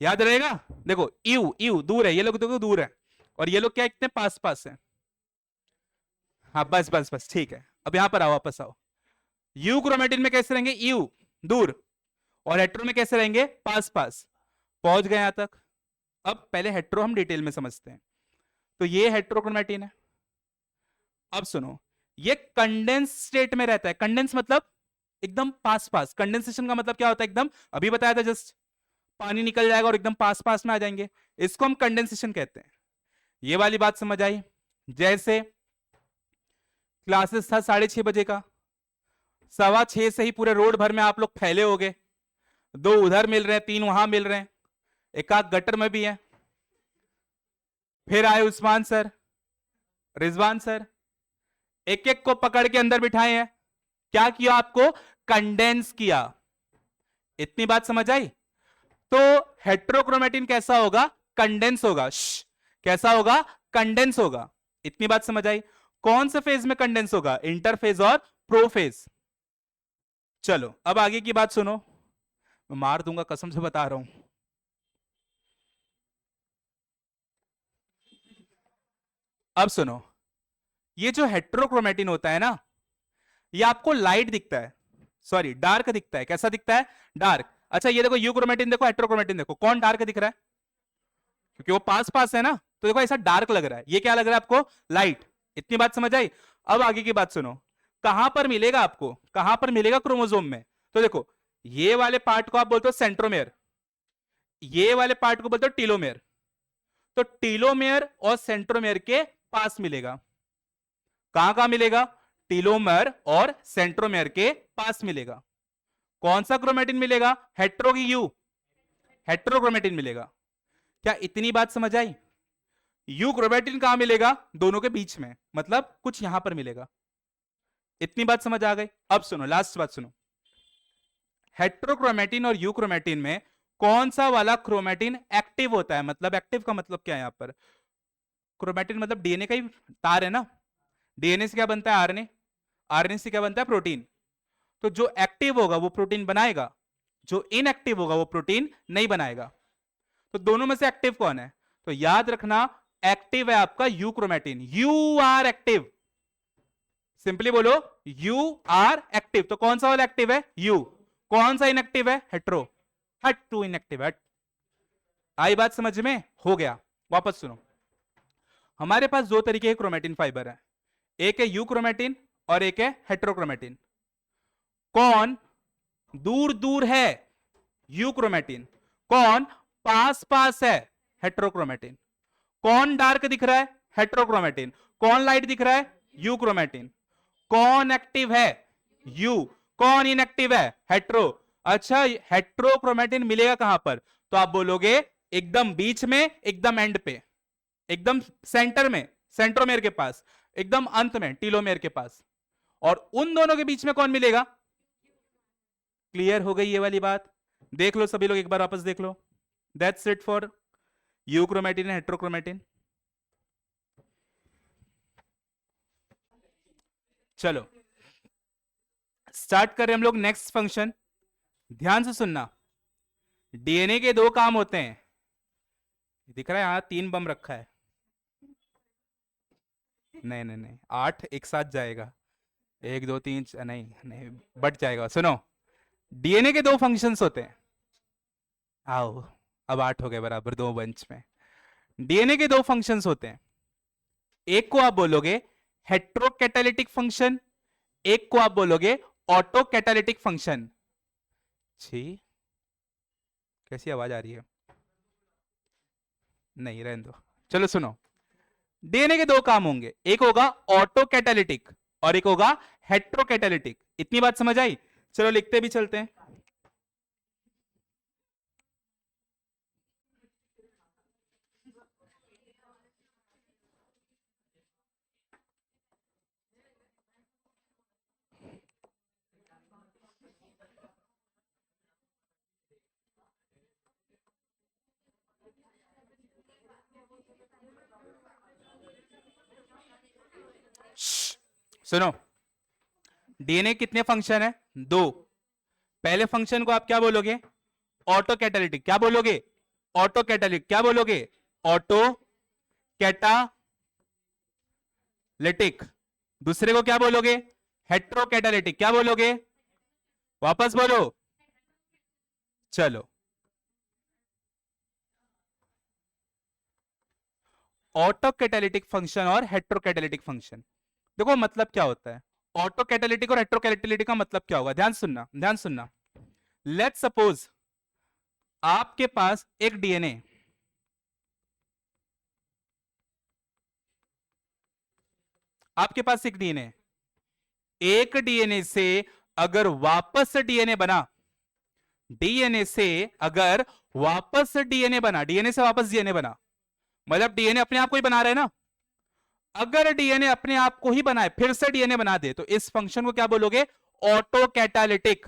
याद रहेगा। देखो यू यू दूर है, ये लोग देखो दूर है, और ये लोग क्या इतने पास पास है। हाँ बस बस बस, ठीक है। अब यहां पर आओ, वापस आओ। यू क्रोमेटिन में कैसे रहेंगे? यू दूर, और हेट्रो में कैसे रहेंगे? पास पास। पहुंच गए यहां तक। अब पहले हेट्रो हम डिटेल में समझते हैं। तो ये हेट्रोक्रोमेटिन है। अब सुनो, ये कंडेंस स्टेट में रहता है। कंडेंस मतलब एकदम पास पास। कंडेंसेशन का मतलब क्या होता है? एकदम, अभी बताया था जस्ट, पानी निकल जाएगा और एकदम पास पास में आ जाएंगे, इसको हम कंडेंसेशन कहते हैं। ये वाली बात समझ आई? जैसे क्लासेस था 6:30 बजे का, 6:15 से ही पूरे रोड भर में आप लोग फैले हो गए। दो उधर मिल रहे हैं, तीन वहां मिल रहे हैं, एक आध गटर में भी है। फिर आए उस्मान सर, रिजवान सर, एक एक को पकड़ के अंदर बिठाए हैं। क्या किया आपको? कंडेंस किया। इतनी बात समझ आई? तो हेट्रोक्रोमेटिन कैसा होगा? कंडेंस होगा। कैसा होगा? कंडेंस होगा। इतनी बात समझ आई? कौन से फेज में कंडेंस होगा? इंटरफेज और प्रोफेज। चलो अब आगे की बात सुनो, मैं मार दूंगा कसम से बता रहा हूं। अब सुनो, ये जो हेट्रोक्रोमेटिन होता है ना, ये आपको लाइट दिखता है, सॉरी डार्क दिखता है। कैसा दिखता है? डार्क। अच्छा ये देखो, यूक्रोमेटिन देखो, हेट्रोक्रोमेटिन देखो, कौन डार्क दिख रहा है? क्योंकि वो पास पास है ना, तो देखो ऐसा डार्क लग रहा है। ये क्या लग रहा है आपको? लाइट। इतनी बात समझ आई? अब आगे की बात सुनो, कहां पर मिलेगा आपको? कहां पर मिलेगा क्रोमोसोम में? तो देखो, ये वाले पार्ट को आप बोलते हो सेंट्रोमेयर, ये वाले पार्ट को बोलते हो टीलोमेयर। तो टीलोमेयर और सेंट्रोमेयर के पास मिलेगा। कहां कहां मिलेगा? टीलोमेयर और सेंट्रोमेयर के पास मिलेगा। कौन सा क्रोमेटिन मिलेगा? हेट्रो की यू, हेट्रोक्रोमेटिन मिलेगा। क्या इतनी बात समझ आई? यू क्रोमेटिन कहां मिलेगा? दोनों के बीच में, मतलब कुछ यहां पर मिलेगा। इतनी बात समझ आ गई? अब सुनो, लास्ट बात सुनो, हेट्रोक्रोमेटिन और यूक्रोमेटिन में कौन सा वाला क्रोमेटिन एक्टिव होता है? मतलब एक्टिव का मतलब क्या है यहां पर? क्रोमेटिन मतलब डीएनए का ही तार है ना, डीएनए से क्या बनता है? आरएनए, आरएनए से क्या बनता है? प्रोटीन। तो जो एक्टिव होगा वो प्रोटीन बनाएगा, जो इनएक्टिव होगा वो प्रोटीन नहीं बनाएगा। तो दोनों में से एक्टिव कौन है? तो याद रखना एक्टिव है आपका euchromatin, you are active, simply बोलो यू आर एक्टिव। तो कौन सा वाला एक्टिव है? यू। कौन सा इनएक्टिव है? हेट्रो। हट टू इनएक्टिव, हट। आई बात समझ में? हो गया। वापस सुनो, हमारे पास दो तरीके के क्रोमेटिन फाइबर है, एक है यू क्रोमेटिन और एक है हेट्रोक्रोमेटिन। कौन दूर दूर है? You chromatin. कौन पास पास है? हेट्रोक्रोमेटिन। कौन डार्क दिख रहा है? हेट्रोक्रोमेटिन। कौन लाइट दिख रहा है? You chromatin. कौन एक्टिव है? यू। कौन इनएक्टिव है? हेट्रो। अच्छा, हेट्रोक्रोमेटिन मिलेगा कहां पर? तो आप बोलोगे एकदम बीच में, एकदम एंड पे, एकदम सेंटर में, सेंट्रोमेयर के पास, एकदम अंत में टीलोमेयर के पास। और उन दोनों के बीच में कौन मिलेगा? क्लियर हो गई ये वाली बात? देख लो सभी लोग एक बार वापस देख लो। That's it for euchromatin and heterochromatin. चलो स्टार्ट करें हम लोग नेक्स्ट फंक्शन। ध्यान से सुनना, डीएनए के दो काम होते हैं। दिख रहा है यहां 3 बम रखा है। नहीं नहीं नहीं, 8 एक साथ जाएगा, 1 2 3 नहीं नहीं, बट जाएगा। सुनो, डीएनए के दो फंक्शंस होते हैं। आओ, अब 8 हो गए बराबर दो बंच में। डीएनए के दो फंक्शंस होते हैं, एक को आप बोलोगे हेट्रोकैटालिटिक फंक्शन, एक को आप बोलोगे ऑटो कैटालिटिक फंक्शन। छी, कैसी आवाज आ रही है? नहीं रहने दो। चलो सुनो, डीएनए के दो काम होंगे, एक होगा ऑटो कैटालिटिक और एक होगा हेट्रोकैटालिटिक। इतनी बात समझ आई? चलो लिखते भी चलते हैं। सुनो, डीएनए कितने फंक्शन है? दो। पहले फंक्शन को आप क्या बोलोगे? Auto catalytic. क्या बोलोगे? Auto catalytic. क्या बोलोगे? Auto catalytic. दूसरे को क्या बोलोगे? Hetero catalytic. क्या बोलोगे? वापस बोलो। चलो, ऑटो कैटालिटिक फंक्शन और हेट्रो कैटालिटिक फंक्शन, देखो मतलब क्या होता है। ऑटो कैटालिटिक और हेट्रो कैटालिटिक का मतलब क्या होगा? ध्यान सुनना, ध्यान सुनना। लेट्स सपोज आपके पास एक डीएनए, आपके पास एक डीएनए, एक डीएनए से अगर वापस डीएनए बना, डीएनए से अगर वापस डीएनए बना, डीएनए से वापस डीएनए बना, मतलब डीएनए अपने आप को ही बना रहे ना। अगर डीएनए अपने आप को ही बनाए फिर से डीएनए बना दे, तो इस फंक्शन को क्या बोलोगे? Auto catalytic.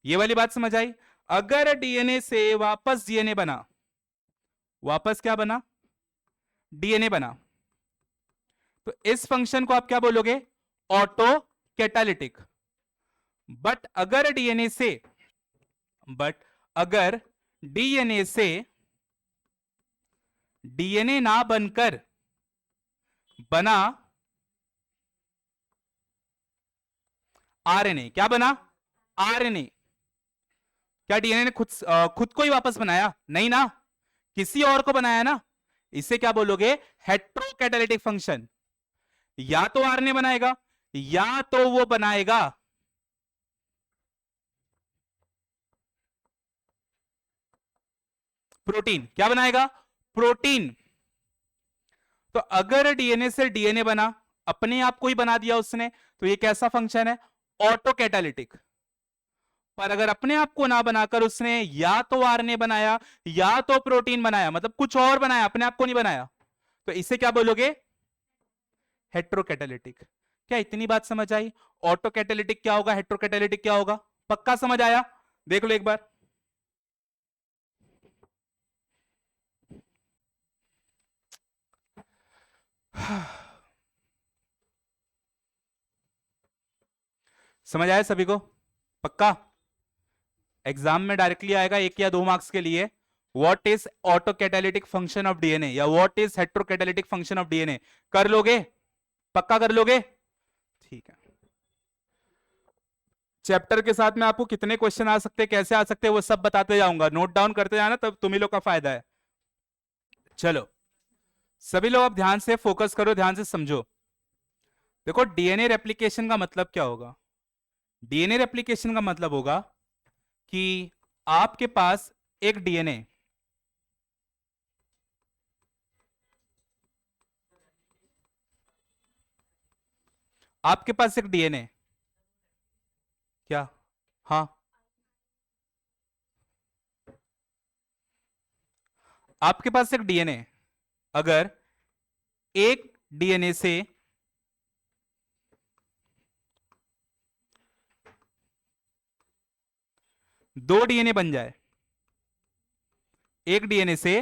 ये वाली बात समझ आई? अगर डीएनए से वापस डीएनए बना, वापस क्या बना? डीएनए बना, तो इस फंक्शन को आप क्या बोलोगे? Auto catalytic. बट अगर डीएनए से, बट अगर डीएनए से डीएनए ना बनकर बना आरएनए, क्या बना? आरएनए। क्या डीएनए ने खुद को ही वापस बनाया? नहीं ना, किसी और को बनाया ना। इसे क्या बोलोगे? हेट्रोकैटालिटिक फंक्शन। या तो आरएनए बनाएगा या तो वो बनाएगा प्रोटीन। क्या बनाएगा? प्रोटीन। तो अगर डीएनए से डीएनए बना, अपने आप को ही बना दिया उसने, तो ये कैसा फंक्शन है? Auto catalytic. पर अगर अपने आप को ना बनाकर उसने या तो आरएनए बनाया या तो प्रोटीन बनाया, मतलब कुछ और बनाया, अपने आप को नहीं बनाया, तो इसे क्या बोलोगे? हेट्रोकैटालिटिक। क्या इतनी बात समझ आई? ऑटो कैटालिटिक क्या होगा, हेट्रोकैटालिटिक क्या होगा? पक्का समझ आया? देख लो एक बार। समझ आया सभी को? पक्का? एग्जाम में डायरेक्टली आएगा 1 या 2 मार्क्स के लिए, what is autocatalytic function of DNA या what is heterocatalytic function of DNA? कर लोगे? पक्का कर लोगे? ठीक है। चैप्टर के साथ में आपको कितने क्वेश्चन आ सकते हैं, कैसे आ सकते हैं, वो सब बताते जाऊंगा, नोट डाउन करते जाना, तब तुम ही लोग का फायदा है। चलो सभी लोग अब ध्यान से फोकस करो, ध्यान से समझो। देखो डीएनए रेप्लिकेशन का मतलब क्या होगा? डीएनए रेप्लिकेशन का मतलब होगा कि आपके पास एक डीएनए, आपके पास एक डीएनए क्या? हाँ, आपके पास एक डीएनए अगर एक डीएनए से दो डीएनए बन जाए, एक डीएनए से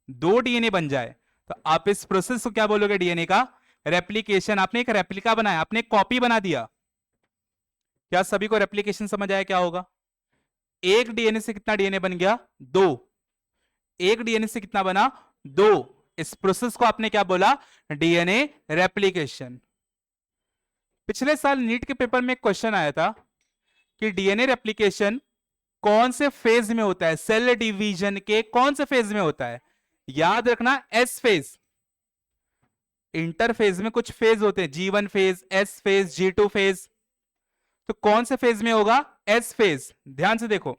दो डीएनए बन जाए, तो आप इस प्रोसेस को क्या बोलोगे? डीएनए का रेप्लिकेशन। आपने एक रेप्लिका बनाया, आपने एक कॉपी बना दिया। क्या सभी को रेप्लिकेशन समझ आया क्या होगा? एक डीएनए से कितना डीएनए बन गया? दो। एक डीएनए से कितना बना? दो। इस प्रोसेस को आपने क्या बोला? DNA replication. पिछले साल नीट के पेपर में एक क्वेश्चन आया था कि डीएनए रेप्लिकेशन कौन से फेज में होता है, सेल डिवीजन के कौन से फेज में होता है? याद रखना, एस फेज। इंटरफेज में कुछ फेज होते हैं, G1 phase, S phase, G2 phase. तो कौन से फेज में होगा? S phase. ध्यान से देखो,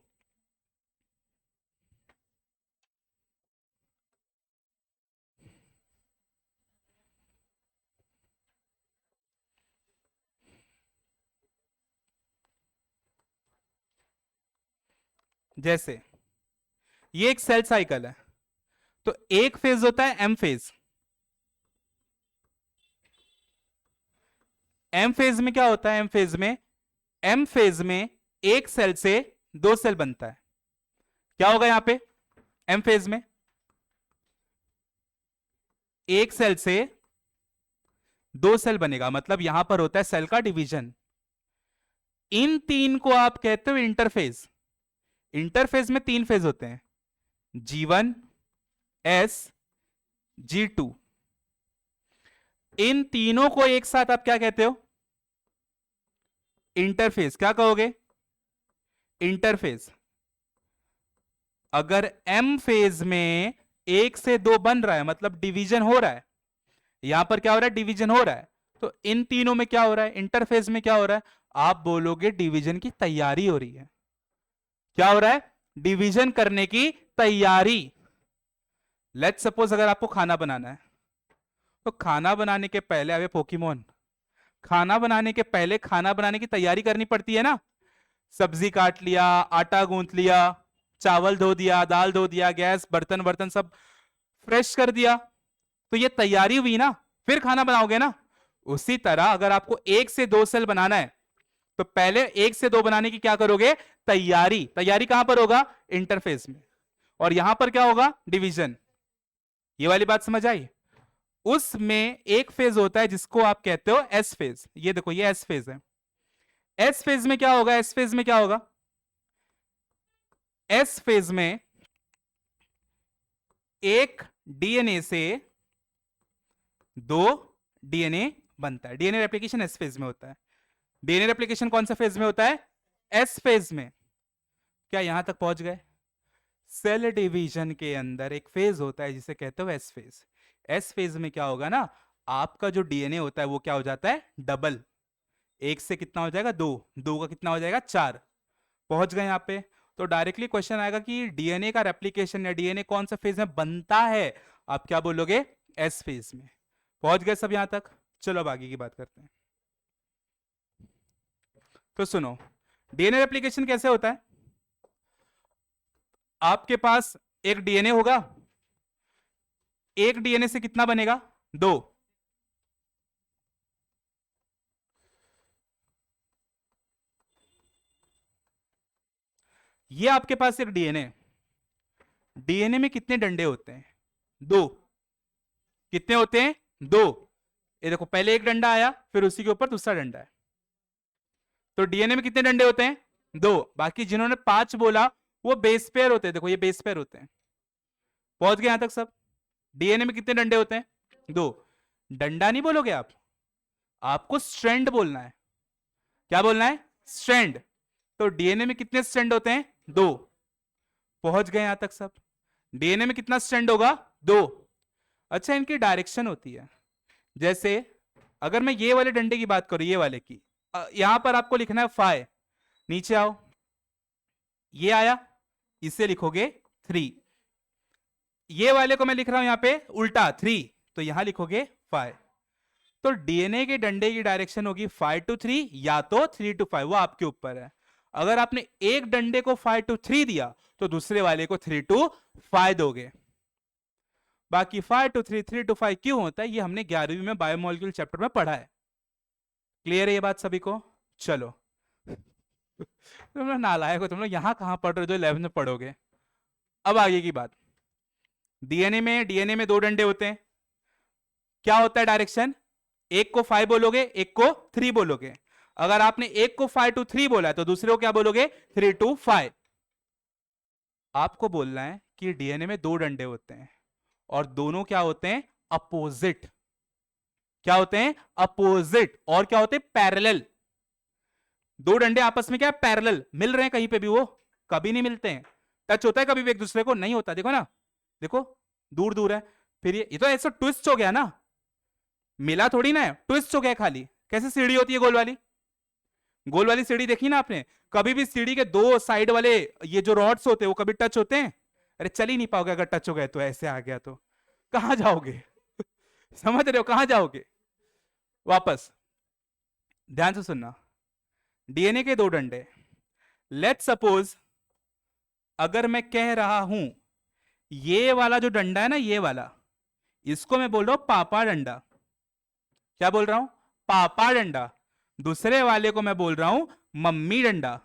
जैसे ये एक सेल साइकिल है, तो एक फेज होता है एम फेज। एम फेज में क्या होता है? एम फेज में एक सेल से दो सेल बनता है। क्या होगा यहां पे? एम फेज में एक सेल से दो सेल बनेगा, मतलब यहां पर होता है सेल का डिवीजन। इन तीन को आप कहते हो इंटरफेज। इंटरफेज में तीन फेज होते हैं, G1, S, G2। इन तीनों को एक साथ आप क्या कहते हो? इंटरफेज। क्या कहोगे? इंटरफेज। अगर एम फेज में एक से दो बन रहा है, मतलब डिवीजन हो रहा है, यहां पर क्या हो रहा है? डिवीजन हो रहा है। तो इन तीनों में क्या हो रहा है? इंटरफेज में क्या हो रहा है? आप बोलोगे डिवीजन की तैयारी हो रही है। क्या हो रहा है? डिवीजन करने की तैयारी। लेट्स सपोज अगर आपको खाना बनाना है, तो खाना बनाने के पहले, अबे पोकीमोन, खाना बनाने के पहले खाना बनाने की तैयारी करनी पड़ती है ना। सब्जी काट लिया, आटा गूंथ लिया, चावल धो दिया, दाल धो दिया, गैस, बर्तन बर्तन सब फ्रेश कर दिया, तो ये तैयारी हुई ना, फिर खाना बनाओगे ना। उसी तरह अगर आपको एक से दो सेल बनाना है, तो पहले एक से दो बनाने की क्या करोगे? तैयारी। तैयारी कहां पर होगा? इंटरफेस में। और यहां पर क्या होगा? डिवीजन। ये वाली बात समझ आई? उसमें एक फेज होता है जिसको आप कहते हो एस फेज। ये देखो, ये एस फेज है। एस फेज में क्या होगा? एस फेज में क्या होगा? एस फेज में एक डीएनए से दो डीएनए बनता है। डीएनए रेप्लिकेशन एस फेज में होता है। डीएनए रेप्लिकेशन कौन सा फेज में होता है? एस फेज में। क्या यहां तक पहुंच गए? सेल डिवीजन के अंदर एक फेज होता है जिसे कहते हो एस फेज। एस फेज में क्या होगा ना, आपका जो डीएनए होता है वो क्या हो जाता है? डबल। एक से कितना हो जाएगा? दो। दो का कितना हो जाएगा? चार। पहुंच गए यहां पे? तो डायरेक्टली क्वेश्चन आएगा कि डीएनए का रेप्लिकेशन या डीएनए कौन सा फेज में बनता है? आप क्या बोलोगे? एस फेज में। पहुंच गए सब यहां तक? चलो अब आगे की बात करते हैं। तो सुनो, डीएनए रेप्लिकेशन कैसे होता है? आपके पास एक डीएनए होगा, एक डीएनए से कितना बनेगा? दो। ये आपके पास एक डीएनए, डीएनए में कितने डंडे होते हैं? दो। कितने होते हैं? दो। ये देखो, पहले एक डंडा आया, फिर उसी के ऊपर दूसरा डंडा है। तो डीएनए में कितने डंडे होते हैं? दो। बाकी जिन्होंने पांच बोला वो बेस पेयर होते हैं। देखो, ये बेस पेयर होते हैं। पहुंच गए यहां तक सब? डीएनए में कितने डंडे होते हैं? 2। डंडा नहीं बोलोगे आप, आपको स्ट्रैंड बोलना है। क्या बोलना है? स्ट्रैंड। तो डीएनए में कितने स्ट्रैंड होते हैं? 2। पहुंच गए यहां तक सब? डीएनए में कितना स्ट्रैंड होगा? 2। अच्छा, इनकी डायरेक्शन होती है, जैसे अगर मैं ये वाले डंडे की बात करूं, ये वाले की, यहां पर आपको लिखना है 5। नीचे आओ, ये आया, इसे लिखोगे 3। ये वाले को मैं लिख रहा हूं यहां पे उल्टा 3, तो यहां लिखोगे 5। तो डीएनए के डंडे की डायरेक्शन होगी 5 to 3 या तो 3 to 5, वो आपके ऊपर है। अगर आपने एक डंडे को 5 to 3 दिया तो दूसरे वाले को 3 to 5 दोगे। बाकी 5 to 3, 3 to 5 क्यों होता है, ये हमने 11वीं में बायोमोलिक्यूल चैप्टर में पढ़ा है। क्लियर है ये बात सभी को? चलो तुम लोग नालायक हो, तुम लोग यहां कहां पढ़ रहे हो जो 11th में पढ़ोगे। अब आगे की बात, डीएनए में 2 डंडे होते हैं। क्या होता है डायरेक्शन? एक को 5 बोलोगे, एक को 3 बोलोगे। अगर आपने एक को 5 to 3 बोला है तो दूसरे को क्या बोलोगे? 3 to 5। आपको बोलना है कि डीएनए में 2 डंडे होते हैं और दोनों क्या होते हैं? अपोजिट। क्या होते हैं? अपोजिट। और क्या होते हैं? पैरेलल। 2 डंडे आपस में क्या है? पैरेलल। मिल रहे हैं कहीं पे भी? वो कभी नहीं मिलते हैं। टच होता है कभी भी एक दूसरे को? नहीं होता। देखो ना, देखो दूर दूर है। फिर ये तो ऐसा ट्विस्ट हो गया ना, मिला थोड़ी ना है, ट्विस्ट हो गया खाली। कैसे सीढ़ी होती है गोल वाली? गोल वाली सीढ़ी देखी ना आपने? कभी भी सीढ़ी के 2 साइड वाले ये जो रॉड्स होते हैं वो कभी टच होते हैं? अरे चल ही नहीं पाओगे अगर टच हो गए तो। ऐसे आ गया तो कहां जाओगे? समझ रहे हो? कहां जाओगे? वापस ध्यान से सुनना। डीएनए के 2 डंडे। लेट्स सपोज अगर मैं कह रहा हूं ये वाला जो डंडा है ना, ये वाला, इसको मैं बोल रहा हूं पापा डंडा। क्या बोल रहा हूं? पापा डंडा। दूसरे वाले को मैं बोल रहा हूं मम्मी डंडा।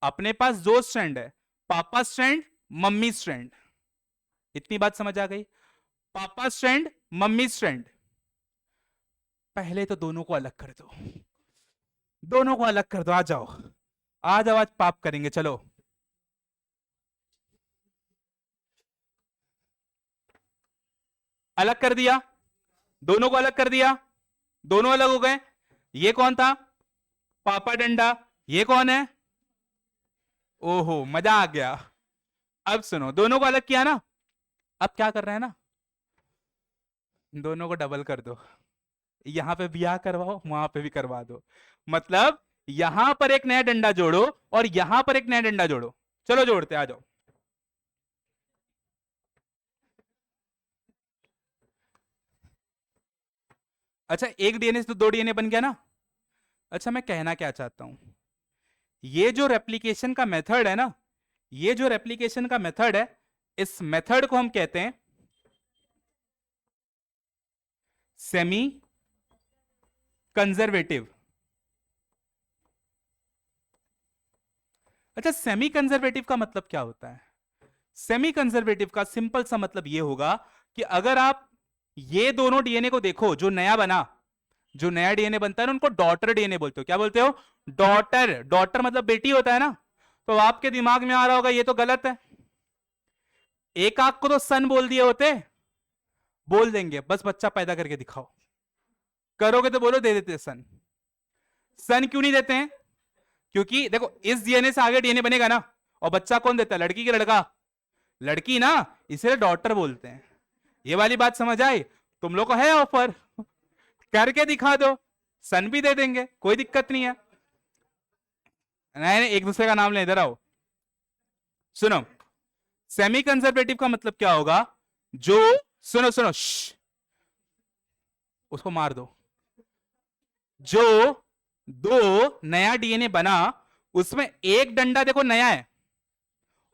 अपने पास 2 स्ट्रैंड है, पापा स्ट्रैंड, मम्मी स्ट्रैंड। इतनी बात समझ आ गई? पापा स्ट्रैंड, मम्मी स्ट्रैंड। पहले तो दोनों को अलग कर दो, दोनों को अलग कर दो। आ जाओ, आ जाओ, आज पाप करेंगे। चलो अलग कर दिया, दोनों को अलग कर दिया, दोनों अलग हो गए। ये कौन था? पापा डंडा। ये कौन है? ओहो, मजा आ गया। अब सुनो, दोनों को अलग किया ना, अब क्या कर रहे हैं ना, दोनों को डबल कर दो। यहां पे ब्याह करवाओ, वहां पे भी करवा दो। मतलब यहां पर एक नया डंडा जोड़ो और यहां पर एक नया डंडा जोड़ो। चलो जोड़ते, आ जाओ। अच्छा, एक डीएनए से तो 2 डीएनए बन गया ना। अच्छा, मैं कहना क्या चाहता हूं, ये जो रेप्लिकेशन का मेथड है ना, ये जो रेप्लिकेशन का मेथड है, इस मेथड को हम कहते हैं सेमी कंजर्वेटिव। अच्छा, सेमी कंजर्वेटिव का मतलब क्या होता है? सेमी कंजर्वेटिव का सिंपल सा मतलब यह होगा कि अगर आप ये दोनों डीएनए को देखो, जो नया बना, जो नया डीएनए बनता है ना, उनको डॉटर डीएनए बोलते हो। क्या बोलते हो? डॉटर। डॉटर मतलब बेटी होता है ना। तो आपके दिमाग में आ रहा होगा ये तो गलत है, एक आंख को तो सन बोल दिए होते। बोल देंगे, बस बच्चा पैदा करके दिखाओ। करोगे तो बोलो दे देते सन। सन क्यों नहीं देते हैं? क्योंकि देखो, इस डीएनए से आगे डीएनए बनेगा ना, और बच्चा कौन देता है? लड़की की लड़का? लड़की ना, इसीलिए डॉटर बोलते हैं। ये वाली बात समझ आई? तुम लोग को है ऑफर, करके दिखा दो, सन भी दे देंगे, कोई दिक्कत नहीं है। नहीं नहीं, एक दूसरे का नाम ले, इधर आओ। सुनो, सेमी कंजर्वेटिव का मतलब क्या होगा? जो, सुनो सुनो, उसको मार दो। जो 2 नया डीएनए बना, उसमें एक डंडा देखो नया है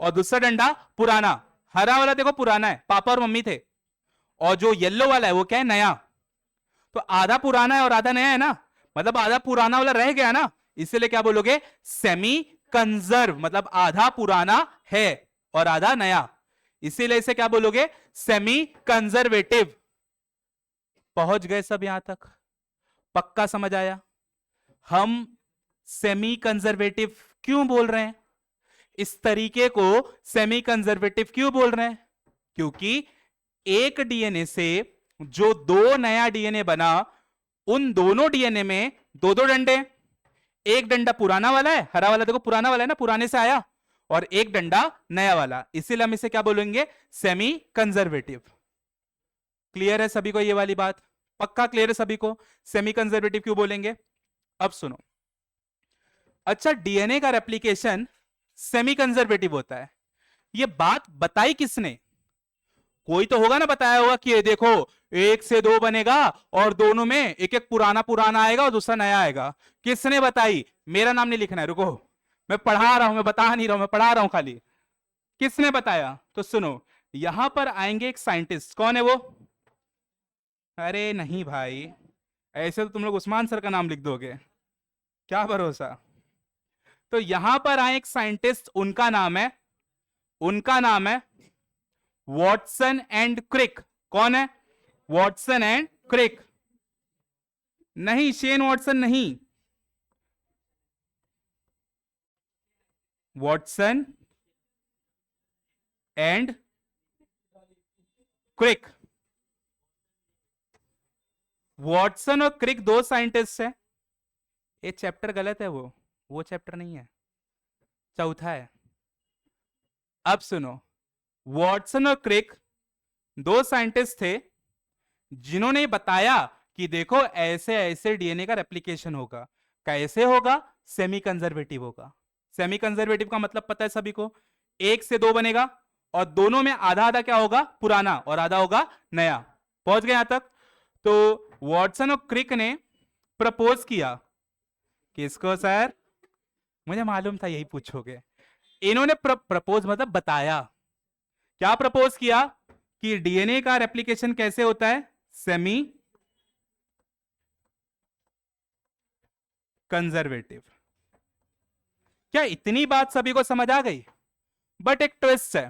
और दूसरा डंडा पुराना। हरा वाला देखो पुराना है, पापा और मम्मी थे, और जो येलो वाला है वो क्या है? नया। तो आधा पुराना है और आधा नया है ना, मतलब आधा पुराना वाला रह गया ना, इसलिए क्या बोलोगे? Semi conserve. मतलब आधा पुराना है और आधा नया, इसीलिए इसे क्या बोलोगे? Semi conservative. पहुंच गए सब यहां तक? पक्का समझ आया? हम सेमी कंजर्वेटिव क्यों बोल रहे हैं, इस तरीके को सेमी कंजर्वेटिव क्यों बोल रहे हैं? क्योंकि एक डीएनए से जो दो नया डीएनए बना, उन दोनों डीएनए में दो दो डंडे, एक डंडा पुराना वाला है, हरा वाला देखो पुराना वाला है ना, पुराने से आया, और एक डंडा नया वाला, इसीलिए हम इसे क्या बोलेंगे, सेमी कंजर्वेटिव। क्लियर है सभी को ये वाली बात? पक्का क्लियर है सभी को? सेमी कंजर्वेटिव क्यों बोलेंगे? अब सुनो, अच्छा डीएनए का रेप्लिकेशन सेमी कंजर्वेटिव होता है, ये बात बताई किसने? कोई तो होगा ना बताया होगा कि ये देखो एक से दो बनेगा और दोनों में एक एक पुराना पुराना आएगा और दूसरा नया आएगा। किसने बताई? मेरा नाम नहीं लिखना है, रुको, मैं पढ़ा रहा हूं, मैं बता नहीं रहा हूं, मैं पढ़ा रहा हूं खाली। किसने बताया? तो सुनो, यहां पर आएंगे एक साइंटिस्ट, कौन है वो? अरे नहीं भाई, ऐसे तो तुम लोग उस्मान सर का नाम लिख दोगे, क्या भरोसा। तो यहां पर आए एक साइंटिस्ट, उनका नाम है वॉटसन एंड क्रिक। कौन है? Watson and Crick. नहीं, शेन वॉटसन नहीं, वॉटसन एंड क्रिक। वॉटसन और क्रिक दो साइंटिस्ट है। ये चैप्टर गलत है, वो चैप्टर नहीं है, चौथा है। अब सुनो, वॉटसन और क्रिक दो साइंटिस्ट थे जिन्होंने बताया कि देखो ऐसे ऐसे डीएनए का रेप्लिकेशन होगा। कैसे होगा? सेमी कंजर्वेटिव होगा। सेमी कंजर्वेटिव का मतलब पता है सभी को, एक से दो बनेगा और दोनों में आधा आधा क्या होगा, पुराना, और आधा होगा नया। पहुंच गए यहां तक? तो वॉटसन और क्रिक ने प्रपोज किया, किसको सर? मुझे मालूम था यही पूछोगे। इन्होंने प्रपोज मतलब बताया, क्या प्रपोज किया कि डीएनए का रेप्लिकेशन कैसे होता है, सेमी कंजर्वेटिव। क्या इतनी बात सभी को समझ आ गई? बट एक ट्विस्ट है,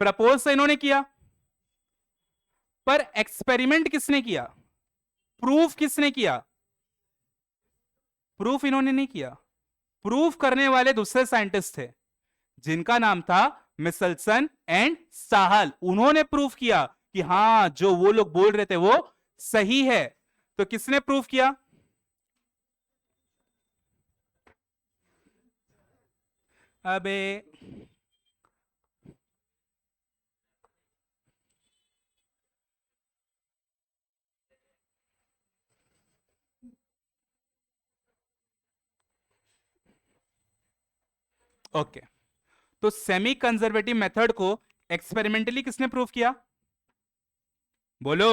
प्रपोज तो इन्होंने किया, पर एक्सपेरिमेंट किसने किया, प्रूफ किसने किया? प्रूफ इन्होंने नहीं किया, प्रूफ करने वाले दूसरे साइंटिस्ट थे जिनका नाम था मिचेल्सन एंड साहल। उन्होंने प्रूफ किया कि हां जो वो लोग बोल रहे थे वो सही है। तो किसने प्रूफ किया? अबे ओके, तो सेमी कंजर्वेटिव मेथड को एक्सपेरिमेंटली किसने प्रूव किया? बोलो,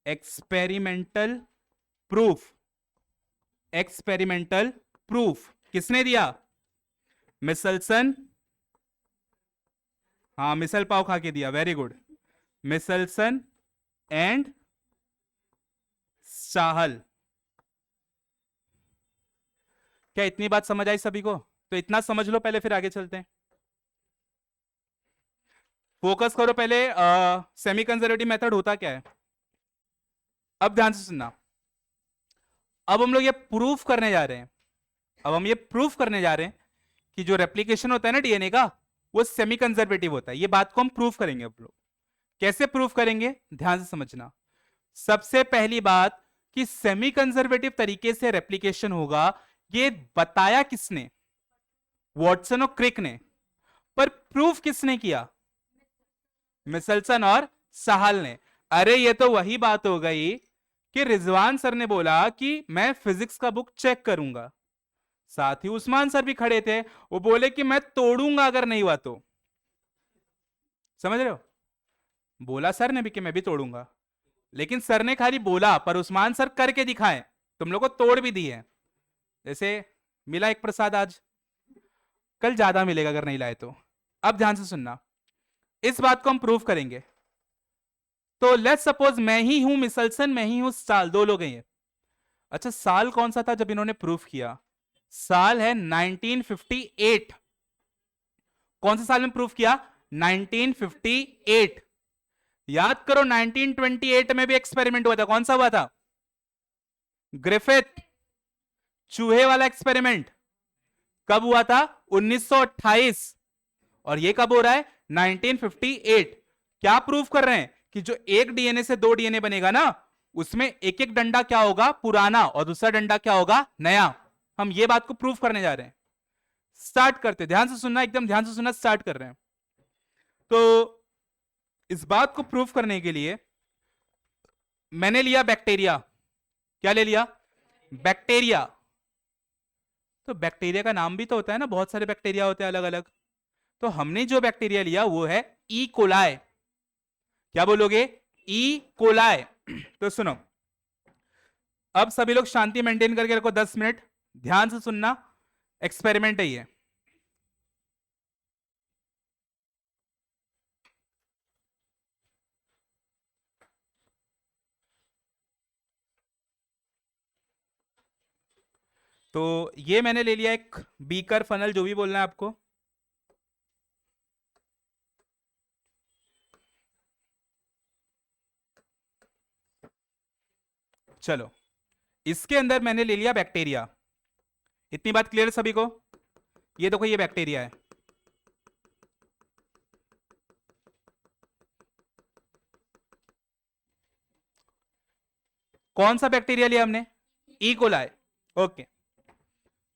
एक्सपेरिमेंटल प्रूफ। एक्सपेरिमेंटल प्रूफ किसने दिया? मिचेल्सन, हाँ मिसल पाव खा के दिया, वेरी गुड, मिचेल्सन एंड साहल। क्या इतनी बात समझ आई सभी को? तो इतना समझ लो पहले, फिर आगे चलते हैं। फोकस करो पहले, सेमी कंजर्वेटिव मेथड होता क्या है। अब ध्यान से सुनना, अब हम लोग ये प्रूफ करने जा रहे हैं, अब हम ये प्रूफ करने जा रहे हैं कि जो रेप्लिकेशन होता है ना डीएनए का, वो सेमी कंजर्वेटिव होता है। ये बात को हम प्रूफ करेंगे। अब लोग कैसे प्रूफ करेंगे, ध्यान से समझना। सबसे पहली बात कि सेमी कंजर्वेटिव तरीके से रेप्लिकेशन होगा, ये बताया किसने? वॉटसन और क्रिक ने। पर प्रूफ किसने किया? मिचेल्सन और साहल ने। अरे ये तो वही बात हो गई कि रिजवान सर ने बोला कि मैं फिजिक्स का बुक चेक करूंगा, साथ ही उस्मान सर भी खड़े थे, वो बोले कि मैं तोड़ूंगा अगर नहीं हुआ तो। समझ रहे हो? बोला सर ने भी कि मैं भी तोड़ूंगा, लेकिन सर ने खाली बोला, पर उस्मान सर करके दिखाए, तुम लोग को तोड़ भी दिए। जैसे मिला एक प्रसाद आज, कल ज्यादा मिलेगा अगर नहीं लाए तो। अब ध्यान से सुनना, इस बात को हम प्रूव करेंगे। तो लेट्स सपोज मैं ही हूं मिचेल्सन, मैं ही हूं साल, दो लोग हैं ये। अच्छा साल कौन सा था जब इन्होंने प्रूफ किया? साल है 1958। कौन से साल में प्रूफ किया? 1958। याद करो 1928 में भी एक्सपेरिमेंट हुआ था, कौन सा हुआ था? ग्रिफिथ, चूहे वाला एक्सपेरिमेंट। कब हुआ था? 1928। और ये कब हो रहा है? 1958। क्या प्रूफ कर रहे हैं कि जो एक डीएनए से दो डीएनए बनेगा ना, उसमें एक एक डंडा क्या होगा? पुराना, और दूसरा डंडा क्या होगा? नया। हम ये बात को प्रूफ करने जा रहे हैं। स्टार्ट करते, ध्यान से सुनना, एकदम ध्यान से सुनना, स्टार्ट कर रहे हैं। तो इस बात को प्रूफ करने के लिए मैंने लिया बैक्टीरिया। क्या ले लिया? बैक्टीरिया। तो बैक्टीरिया का नाम भी तो होता है ना, बहुत सारे बैक्टीरिया होते हैं अलग अलग। तो हमने जो बैक्टीरिया लिया वो है ई कोलाई। क्या बोलोगे? E coli. तो सुनो, अब सभी लोग शांति मेंटेन करके रखो 10 मिनट, ध्यान से सुनना, एक्सपेरिमेंट है ये। तो ये मैंने ले लिया एक बीकर, फनल, जो भी बोलना है आपको। चलो, इसके अंदर मैंने ले लिया बैक्टीरिया। इतनी बात क्लियर है सभी को? ये देखो, ये बैक्टीरिया है। कौन सा बैक्टीरिया लिया हमने? E coli. ओके,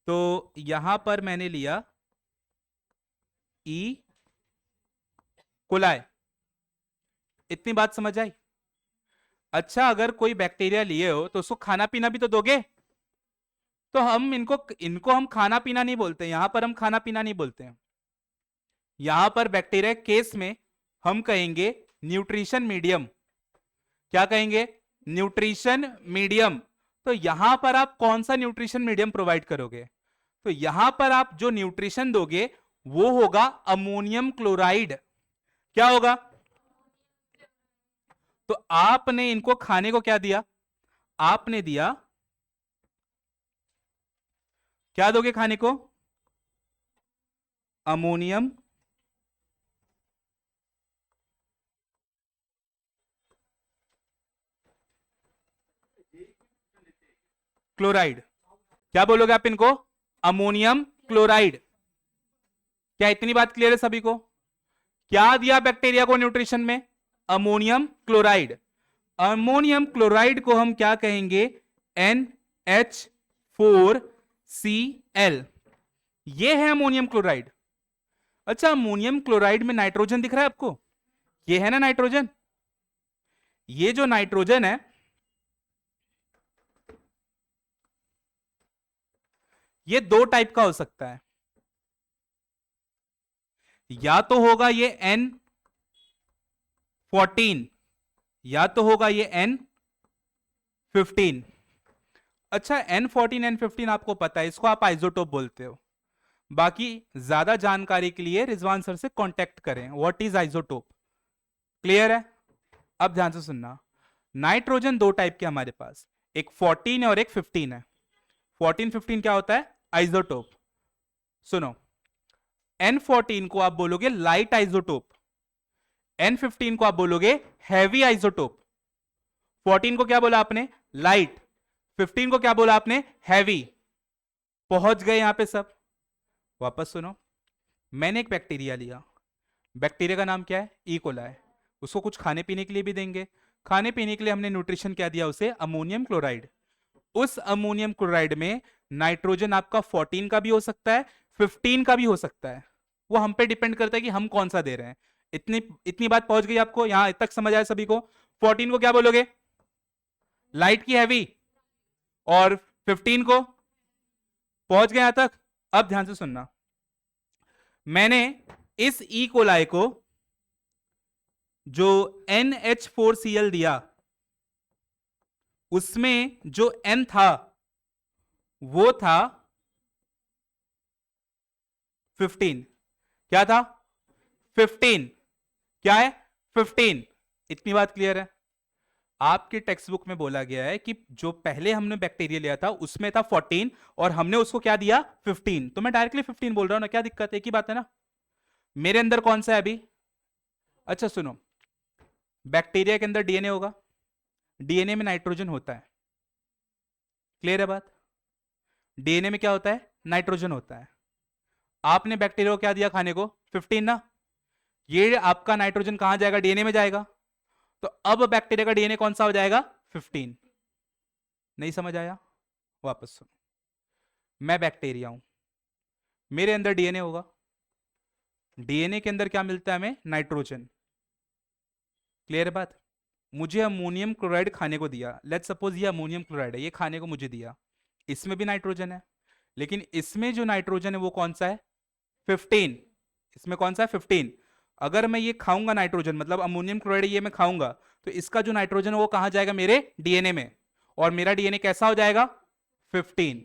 तो यहां पर मैंने लिया ई कोलाई। इतनी बात समझ आई? अच्छा, अगर कोई बैक्टीरिया लिए हो तो उसको खाना पीना भी तो दोगे। तो हम इनको इनको हम खाना पीना नहीं बोलते, यहां पर हम खाना पीना नहीं बोलते हैं। यहां पर बैक्टीरिया केस में हम कहेंगे न्यूट्रिशन मीडियम। क्या कहेंगे? Nutrition medium. तो यहां पर आप कौन सा न्यूट्रिशन मीडियम प्रोवाइड करोगे? तो यहां पर आप जो न्यूट्रिशन दोगे वो होगा अमोनियम क्लोराइड। क्या होगा? तो आपने इनको खाने को क्या दिया? आपने दिया, क्या दोगे खाने को? Ammonium chloride. क्या बोलोगे आप इनको? Ammonium chloride. क्या इतनी बात क्लियर है सभी को? क्या दिया बैक्टीरिया को न्यूट्रिशन में? Ammonium chloride. अमोनियम क्लोराइड को हम क्या कहेंगे? NH4Cl। ये है अमोनियम क्लोराइड। अच्छा, अमोनियम क्लोराइड में नाइट्रोजन दिख रहा है आपको? ये है ना नाइट्रोजन। ये जो नाइट्रोजन है, ये दो टाइप का हो सकता है। या तो होगा ये N14, या तो होगा ये N15। अच्छा, N14 N15 आपको पता है, इसको आप आइसोटोप बोलते हो। बाकी ज्यादा जानकारी के लिए रिजवान सर से कांटेक्ट करें। What is isotope? क्लियर है? अब ध्यान से सुनना, नाइट्रोजन दो टाइप के हमारे पास, एक 14 है और एक 15 है। 14 15 क्या होता है? आइसोटोप। सुनो, N14 को आप बोलोगे लाइट आइसोटोप, N15 को आप बोलोगे हैवी आइसोटोप। 14 को क्या बोला आपने? लाइट। 15 को क्या बोला आपने? हैवी। पहुंच गए यहां पे सब? वापस सुनो, मैंने एक बैक्टीरिया लिया। बैक्टीरिया का नाम क्या है? E coli. उसको कुछ खाने पीने के लिए भी देंगे। खाने पीने के लिए हमने न्यूट्रिशन क्या दिया उसे? Ammonium chloride. उस अमोनियम क्लोराइड में नाइट्रोजन आपका 14 का भी हो सकता है, 15 का भी हो सकता है। वो हम पे डिपेंड करता है कि हम कौन सा दे रहे हैं। इतनी इतनी बात पहुंच गई आपको? यहां तक समझ आया सभी को? 14 को क्या बोलोगे? लाइट की हैवी। और 15 को? पहुंच गए यहां तक? अब ध्यान से सुनना, मैंने इस ई कोलाई को जो NH4Cl दिया, उसमें जो N था वो था 15। क्या था? 15। क्या है? 15। इतनी बात क्लियर है? आपके टेक्स्ट बुक में बोला गया है कि जो पहले हमने बैक्टीरिया लिया था उसमें था 14 और हमने उसको क्या दिया? 15। तो मैं डायरेक्टली 15 बोल रहा हूं ना, क्या दिक्कत है? एक ही बात है ना। मेरे अंदर कौन सा है अभी? अच्छा सुनो, बैक्टीरिया के अंदर डीएनए होगा, डीएनए में नाइट्रोजन होता है। क्लियर है बात? डीएनए में क्या होता है? नाइट्रोजन होता है। आपने बैक्टीरिया को क्या दिया खाने को? 15 ना। ये आपका नाइट्रोजन कहां जाएगा? डीएनए में जाएगा। तो अब बैक्टीरिया का डीएनए कौन सा हो जाएगा? 15। नहीं समझ आया? वापस सुनो, मैं बैक्टीरिया हूं, मेरे अंदर डीएनए होगा। डीएनए के अंदर क्या मिलता है हमें? नाइट्रोजन। क्लियर बात? मुझे अमोनियम क्लोराइड खाने को दिया, लेट्स सपोज ये अमोनियम क्लोराइड है, ये खाने को मुझे दिया। इसमें भी नाइट्रोजन है, लेकिन इसमें जो नाइट्रोजन है वो कौन सा है? 15। इसमें कौन सा है? 15। अगर मैं ये खाऊंगा नाइट्रोजन, मतलब अमोनियम क्लोराइड ये मैं खाऊंगा, तो इसका जो नाइट्रोजन है वो कहां जाएगा? मेरे डीएनए में। और मेरा डीएनए कैसा हो जाएगा? 15।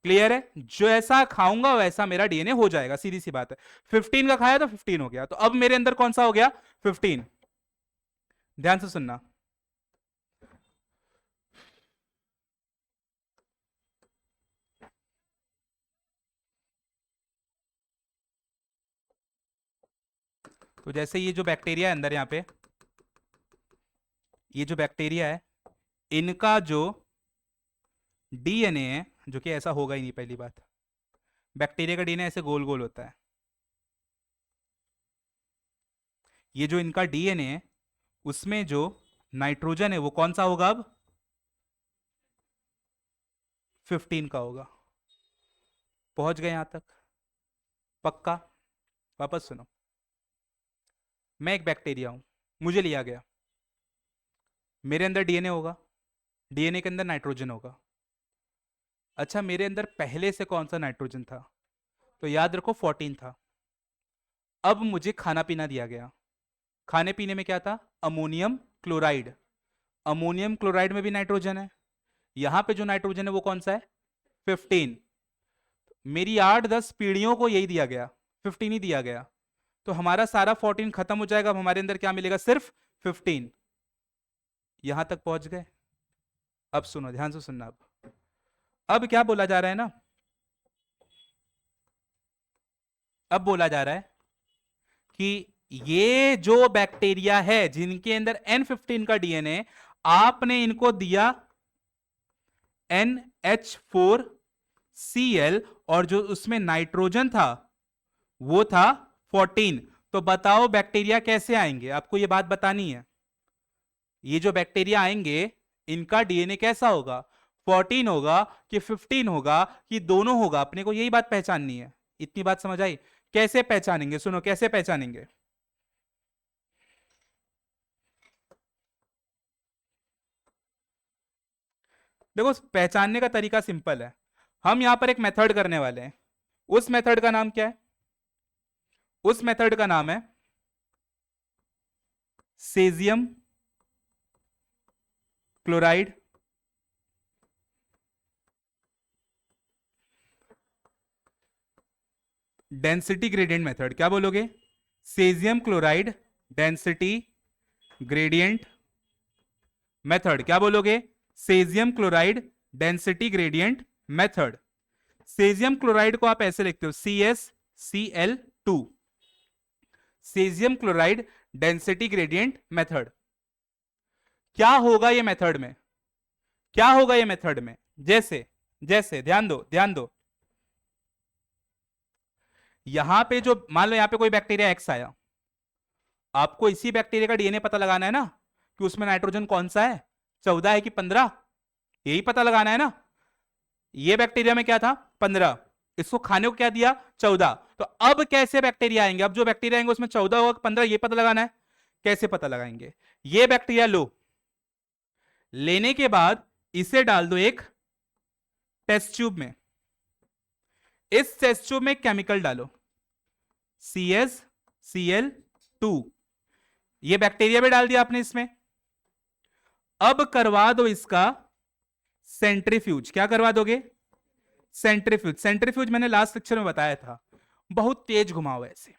क्लियर है? जो ऐसा खाऊंगा वैसा मेरा डीएनए हो जाएगा, सीधी सी बात है। 15 का खाया तो 15 हो गया। तो अब मेरे अंदर कौन सा हो गया? 15। ध्यान से सुनना, तो जैसे ये जो बैक्टीरिया है अंदर, यहां पे ये जो बैक्टीरिया है, इनका जो डीएनए है, जो कि ऐसा होगा ही नहीं, पहली बात, बैक्टीरिया का डीएनए ऐसे गोल गोल होता है। ये जो इनका डीएनए है उसमें जो नाइट्रोजन है वो कौन सा होगा? अब 15 का होगा। पहुंच गए यहां तक? पक्का? वापस सुनो, मैं एक बैक्टीरिया हूं, मुझे लिया गया, मेरे अंदर डीएनए होगा, डीएनए के अंदर नाइट्रोजन होगा। अच्छा, मेरे अंदर पहले से कौन सा नाइट्रोजन था? तो याद रखो 14 था। अब मुझे खाना पीना दिया गया, खाने पीने में क्या था? Ammonium chloride. अमोनियम क्लोराइड में भी नाइट्रोजन है, यहां पे जो नाइट्रोजन है वो कौन सा है? 15। मेरी 8-10 पीढ़ियों को यही दिया गया, 15 ही दिया गया। तो हमारा सारा 14 खत्म हो जाएगा, अब हमारे अंदर क्या मिलेगा? सिर्फ 15। यहां तक पहुंच गए? अब सुनो, ध्यान से सुनना। अब क्या बोला जा रहा है ना, अब बोला जा रहा है कि ये जो बैक्टीरिया है जिनके अंदर N15 का डीएनए, आपने इनको दिया NH4Cl, और जो उसमें नाइट्रोजन था वो था 14। तो बताओ बैक्टीरिया कैसे आएंगे? आपको ये बात बतानी है। ये जो बैक्टीरिया आएंगे इनका डीएनए कैसा होगा? 14 होगा कि 15 होगा कि दोनों होगा? अपने को यही बात पहचाननी है। इतनी बात समझ आई? कैसे पहचानेंगे? सुनो, कैसे पहचानेंगे। देखो, पहचानने का तरीका सिंपल है। हम यहां पर एक मेथड करने वाले हैं। उस मेथड का नाम क्या है? उस मेथड का नाम है caesium chloride density gradient method. क्या बोलोगे? Caesium chloride density gradient method. क्या बोलोगे? Caesium chloride density gradient method. Caesium chloride को आप ऐसे लिखते हो CsCl2, caesium chloride density gradient method. क्या होगा ये मेथड में? क्या होगा ये मेथड में? जैसे जैसे ध्यान दो, ध्यान दो, यहां पे जो मान लो यहां पे कोई बैक्टीरिया एक्स आया, आपको इसी बैक्टीरिया का डीएनए पता लगाना है ना कि उसमें नाइट्रोजन कौन सा है, 14 है कि 15, यही पता लगाना है ना। ये बैक्टीरिया में क्या था? 15। इसको खाने को क्या दिया? 14। तो अब कैसे बैक्टीरिया आएंगे? अब जो बैक्टीरिया आएंगे उसमें 14 होगा 15, ये पता लगाना है। कैसे पता लगाएंगे? ये बैक्टीरिया लो, लेने के बाद इसे डाल दो एक टेस्ट ट्यूब में। इस टेस्ट ट्यूब में केमिकल डालो CsCl2, ये बैक्टीरिया भी डाल दिया आपने इसमें। अब करवा दो इसका सेंट्रीफ्यूज। क्या करवा दोगे? सेंट्रीफ्यूज। सेंट्रीफ्यूज मैंने लास्ट लेक्चर में बताया था, बहुत तेज घुमाओ ऐसे।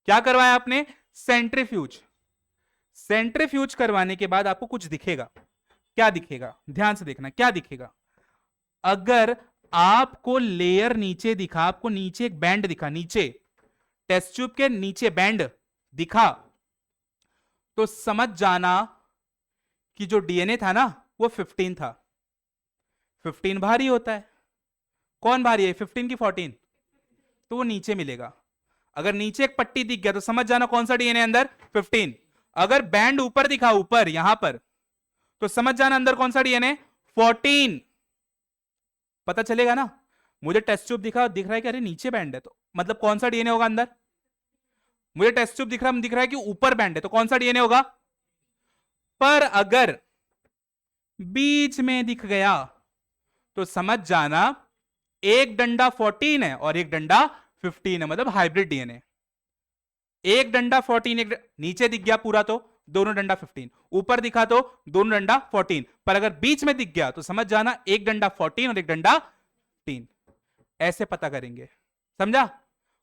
क्या करवाया आपने? सेंट्रीफ्यूज। सेंट्रीफ्यूज करवाने के बाद आपको कुछ दिखेगा। क्या दिखेगा? ध्यान से देखना, क्या दिखेगा। अगर आपको लेयर नीचे दिखा, आपको नीचे एक बैंड दिखा, नीचे टेस्ट ट्यूब के नीचे बैंड दिखा, तो समझ जाना कि जो डीएनए था ना वो 15 था। 15 भारी होता है। कौन भारी है, 15 की 14? तो वो नीचे मिलेगा। अगर नीचे एक पट्टी दिख गया तो समझ जाना कौन सा डीएनए अंदर, 15। अगर बैंड ऊपर दिखा, ऊपर यहां पर, तो समझ जाना अंदर कौन सा डीएनए, 14। पता चलेगा ना। मुझे टेस्ट ट्यूब दिख रहा है कि अरे नीचे बैंड है, तो मतलब कौन सा डीएनए होगा अंदर। मुझे टेस्ट ट्यूब दिख रहा है कि ऊपर बैंड है, तो कौन सा डीएनए होगा। पर अगर बीच में दिख गया तो समझ जाना एक डंडा 14 है और एक डंडा 15 है, मतलब हाइब्रिड डीएनए। एक डंडा 14, नीचे दिख गया पूरा तो दोनों डंडा 15, ऊपर दिखा तो दोनों डंडा 14, पर अगर बीच में दिख गया तो समझ जाना एक डंडा 14 और एक डंडा 15। ऐसे पता करेंगे, समझा।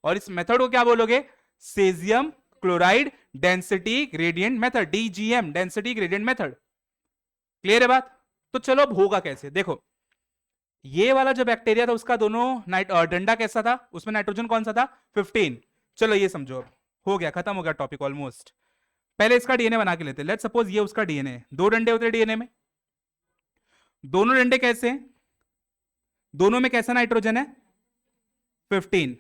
और इस मेथड को क्या बोलोगे, caesium chloride density gradient method, DGM, density gradient method. Clear है बात। तो चलो अब होगा कैसे, देखो ये वाला जो बैक्टीरिया था उसका दोनों डंडा कैसा था, उसमें नाइट्रोजन कौन सा था, 15। चलो ये समझो, अब हो गया, खत्म हो गया टॉपिक ऑलमोस्ट। पहले इसका डीएनए बना के लेते हैं। लेट्स सपोज ये उसका डीएनए, दो डंडे होते हैं डीएनए में, दोनों डंडे कैसे हैं, दोनों में कैसा नाइट्रोजन है, 15।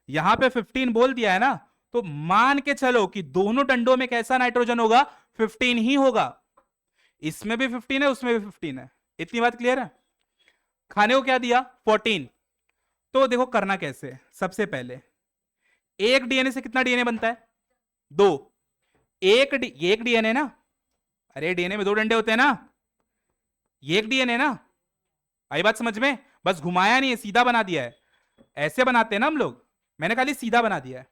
यहां पे 15 बोल दिया है ना, तो मान के चलो कि दोनों डंडों में कैसा नाइट्रोजन होगा, 15 ही होगा। इसमें भी 15 है, उसमें भी 15 है। इतनी बात क्लियर है। खाने को क्या दिया, 14। तो देखो करना कैसे, सबसे पहले एक डीएनए से कितना डीएनए बनता है, दो। एक डीएनए ना, अरे डीएनए में दो डंडे होते हैं ना, ये एक डीएनए ना, आई बात समझ में। बस घुमाया नहीं है, सीधा बना दिया है। ऐसे बनाते हैं ना हम लोग, मैंने खाली सीधा बना दिया है।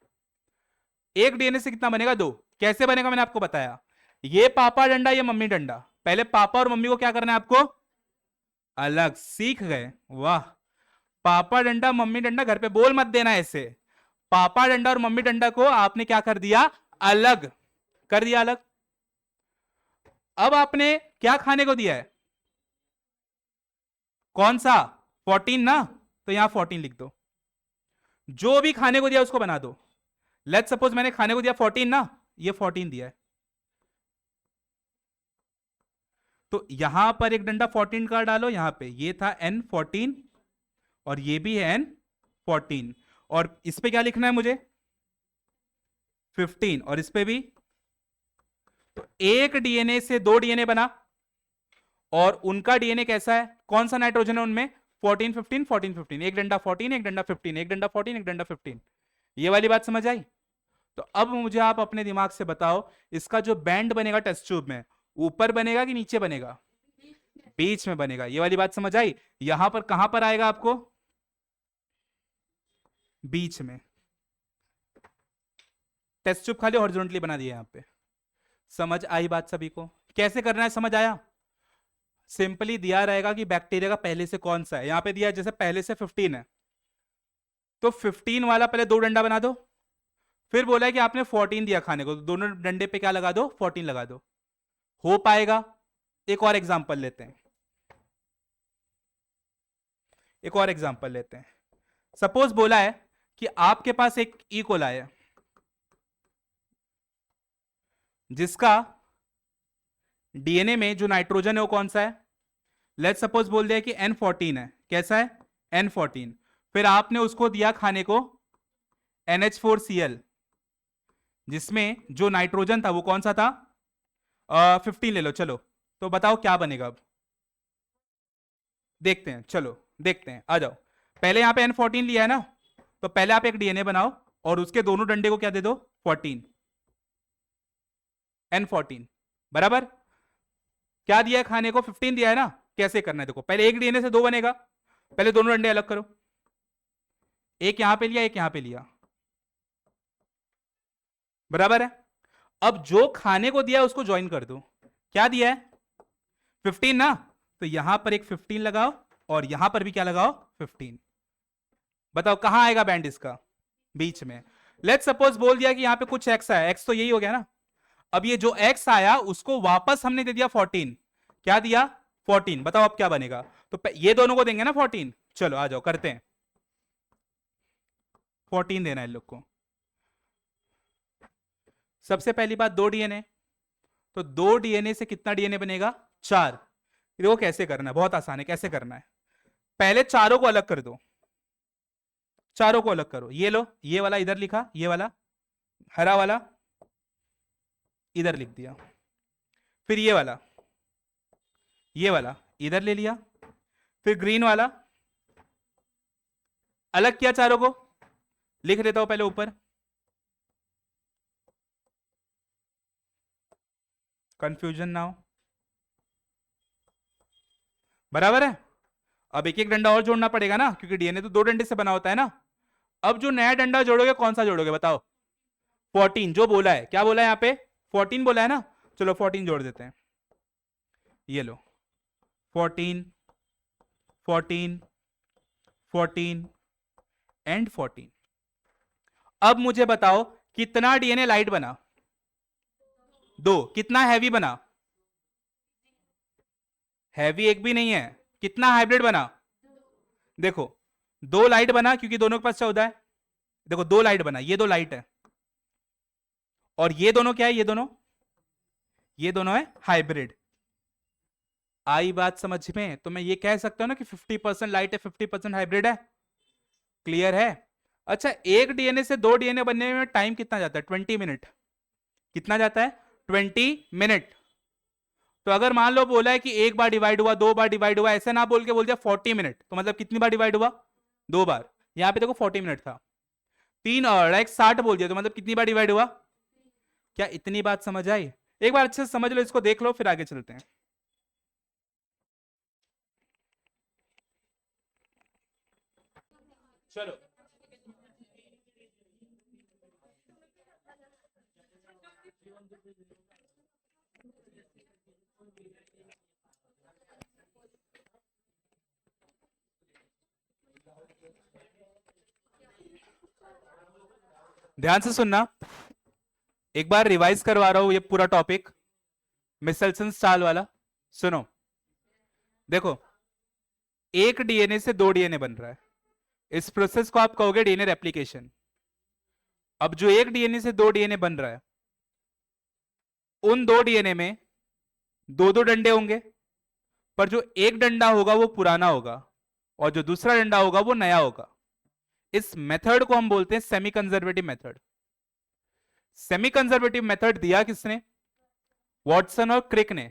एक डीएनए से कितना बनेगा, दो। कैसे बनेगा मैंने आपको बताया, ये पापा डंडा, ये मम्मी डंडा। पहले पापा और मम्मी को क्या करना है आपको, अलग, सीख गए, वाह। पापा डंडा मम्मी डंडा घर पे बोल मत देना ऐसे। पापा डंडा और मम्मी डंडा को आपने क्या कर दिया, अलग कर दिया, अलग। अब आपने क्या खाने को दिया है, कौन सा, 14 ना, तो यहां 14 लिख दो। जो भी खाने को दिया उसको बना दो। लेट्स सपोज मैंने खाने को दिया 14 ना, ये 14 दिया है, तो यहां पर एक डंडा 14 का डालो, यहां पे ये था N14 और ये भी है N14, और इस पे क्या लिखना है मुझे, 15, और इस पे भी। तो एक डीएनए से दो डीएनए बना, और उनका डीएनए कैसा है, कौन सा नाइट्रोजन है उनमें, 14 15 14 15, एक डंडा 14 एक डंडा 15, एक डंडा 14 एक डंडा 15। ये वाली बात समझ आई। तो अब मुझे आप अपने दिमाग से बताओ, इसका जो बैंड बनेगा टेस्ट ट्यूब में, ऊपर बनेगा कि नीचे बनेगा, बीच में बनेगा। ये वाली बात समझ आई। यहां पर कहां पर आएगा आपको, बीच में। टेस्ट ट्यूब खाली हॉरिजॉन्टली बना दिया यहां पे। समझ आई बात सभी को, कैसे करना है समझ आया। सिंपली दिया रहेगा कि बैक्टीरिया का पहले से कौन सा है, यहां पे दिया है जैसे पहले से 15 है, तो 15 वाला पहले दो डंडा बना दो। फिर बोला है कि आपने 14 दिया खाने को, तो दोनों डंडे पे क्या लगा दो, 14 लगा दो। हो पाएगा। एक और एग्जांपल लेते हैं, एक और एग्जांपल लेते हैं। सपोज बोला है कि आपके पास एक ई कोलाई है, जिसका डीएनए में जो नाइट्रोजन है वो कौन सा है, लेट्स सपोज बोल दिया कि N14 है, कैसा है, N14। फिर आपने उसको दिया खाने को NH4Cl, जिसमें जो नाइट्रोजन था वो कौन सा था, 15 ले लो चलो। तो बताओ क्या बनेगा अब, देखते हैं, चलो देखते हैं, आ जाओ। पहले यहां पे N14 लिया है ना, तो पहले आप एक डीएनए बनाओ और उसके दोनों डंडे को क्या दे दो, 14, N14, बराबर। क्या दिया है खाने को, 15 दिया है ना। कैसे करना है देखो, पहले एक डीएनए से दो बनेगा, पहले दोनों डंडे अलग करो, एक यहां पे लिया एक यहां पे लिया, बराबर है। अब जो खाने को दिया है उसको ज्वाइन कर दो। क्या दिया है, 15 ना, तो यहां पर एक 15 लगाओ और यहां पर भी क्या लगाओ, 15। बताओ कहां आएगा बैंड इसका, बीच में। लेट्स सपोज बोल दिया कि यहां पे कुछ एक्स आया, एक्स तो यही हो गया ना। अब ये जो एक्स आया उसको वापस हमने दे दिया 14। क्या दिया, 14। बताओ अब क्या बनेगा, तो ये दोनों को देंगे ना 14। चलो आ जाओ करते हैं, 14 देना है इन लोग को। सबसे पहली बात, दो डीएनए, तो दो डीएनए से कितना डीएनए बनेगा, 4। देखो कैसे करना है, बहुत आसान है, कैसे करना है। पहले चारों को अलग कर दो, चारों को अलग करो, ये लो, ये वाला इधर लिखा, ये वाला हरा वाला इधर लिख दिया, फिर ये वाला इधर ले लिया, फिर ग्रीन वाला अलग किया, चारों को लिख देता हूं पहले ऊपर, कंफ्यूजन ना हो, बराबर है। अब एक एक डंडा और जोड़ना पड़ेगा ना, क्योंकि डीएनए तो 2 डंडे से बना होता है ना। अब जो नया डंडा जोड़ोगे कौन सा जोड़ोगे बताओ? 14 जो बोला है, क्या बोला है यहाँ पे? 14 बोला है ना, चलो 14 जोड़ देते हैं, ये लो 14 14 14 एंड 14। अब मुझे बताओ कितना डीएनए लाइट बना? 2। कितना हैवी बना? हैवी एक भी नहीं है। कितना हाइब्रिड बना? देखो 2 लाइट बना, क्योंकि दोनों के पास 14 है। देखो 2 लाइट बना, ये 2 लाइट है, और ये दोनों क्या है? ये दोनों है हाइब्रिड। आई बात समझ में? तो मैं ये कह सकता हूं ना कि 50% लाइट है, 50% हाइब्रिड है। क्लियर है? अच्छा, एक डीएनए से 2 डीएनए बनने में टाइम कितना जाता है? 20 मिनट। कितना जाता है? 20 मिनट। तो अगर मान लो बोला है कि एक बार डिवाइड हुआ, 2 बार डिवाइड हुआ, ऐसे ना बोल के बोल दिया 40 मिनट, तो मतलब कितनी बार डिवाइड हुआ? 2 बार। यहां पे देखो 40 मिनट था, 3 और 1 60 बोल दिया, तो मतलब कितनी बार डिवाइड हुआ? क्या इतनी बात समझ आई? एक बार अच्छे से समझ लो, इसको देख लो, फिर आगे चलते हैं। चलो ध्यान से सुनना, एक बार रिवाइज करवा रहा हूं ये पूरा टॉपिक, मिसेल्सन स्टाल वाला। सुनो, देखो एक डीएनए से 2 डीएनए बन रहा है, इस प्रोसेस को आप कहोगे डीएनए रेप्लिकेशन। अब जो एक डीएनए से 2 डीएनए बन रहा है, उन 2 डीएनए में 2 डंडे होंगे, पर जो एक डंडा होगा वो पुराना होगा, और जो दूसरा डंडा होगा वो नया होगा। इस मेथड को हम बोलते हैं semi conservative method. Semi conservative method दिया किसने? वॉटसन और क्रिक ने।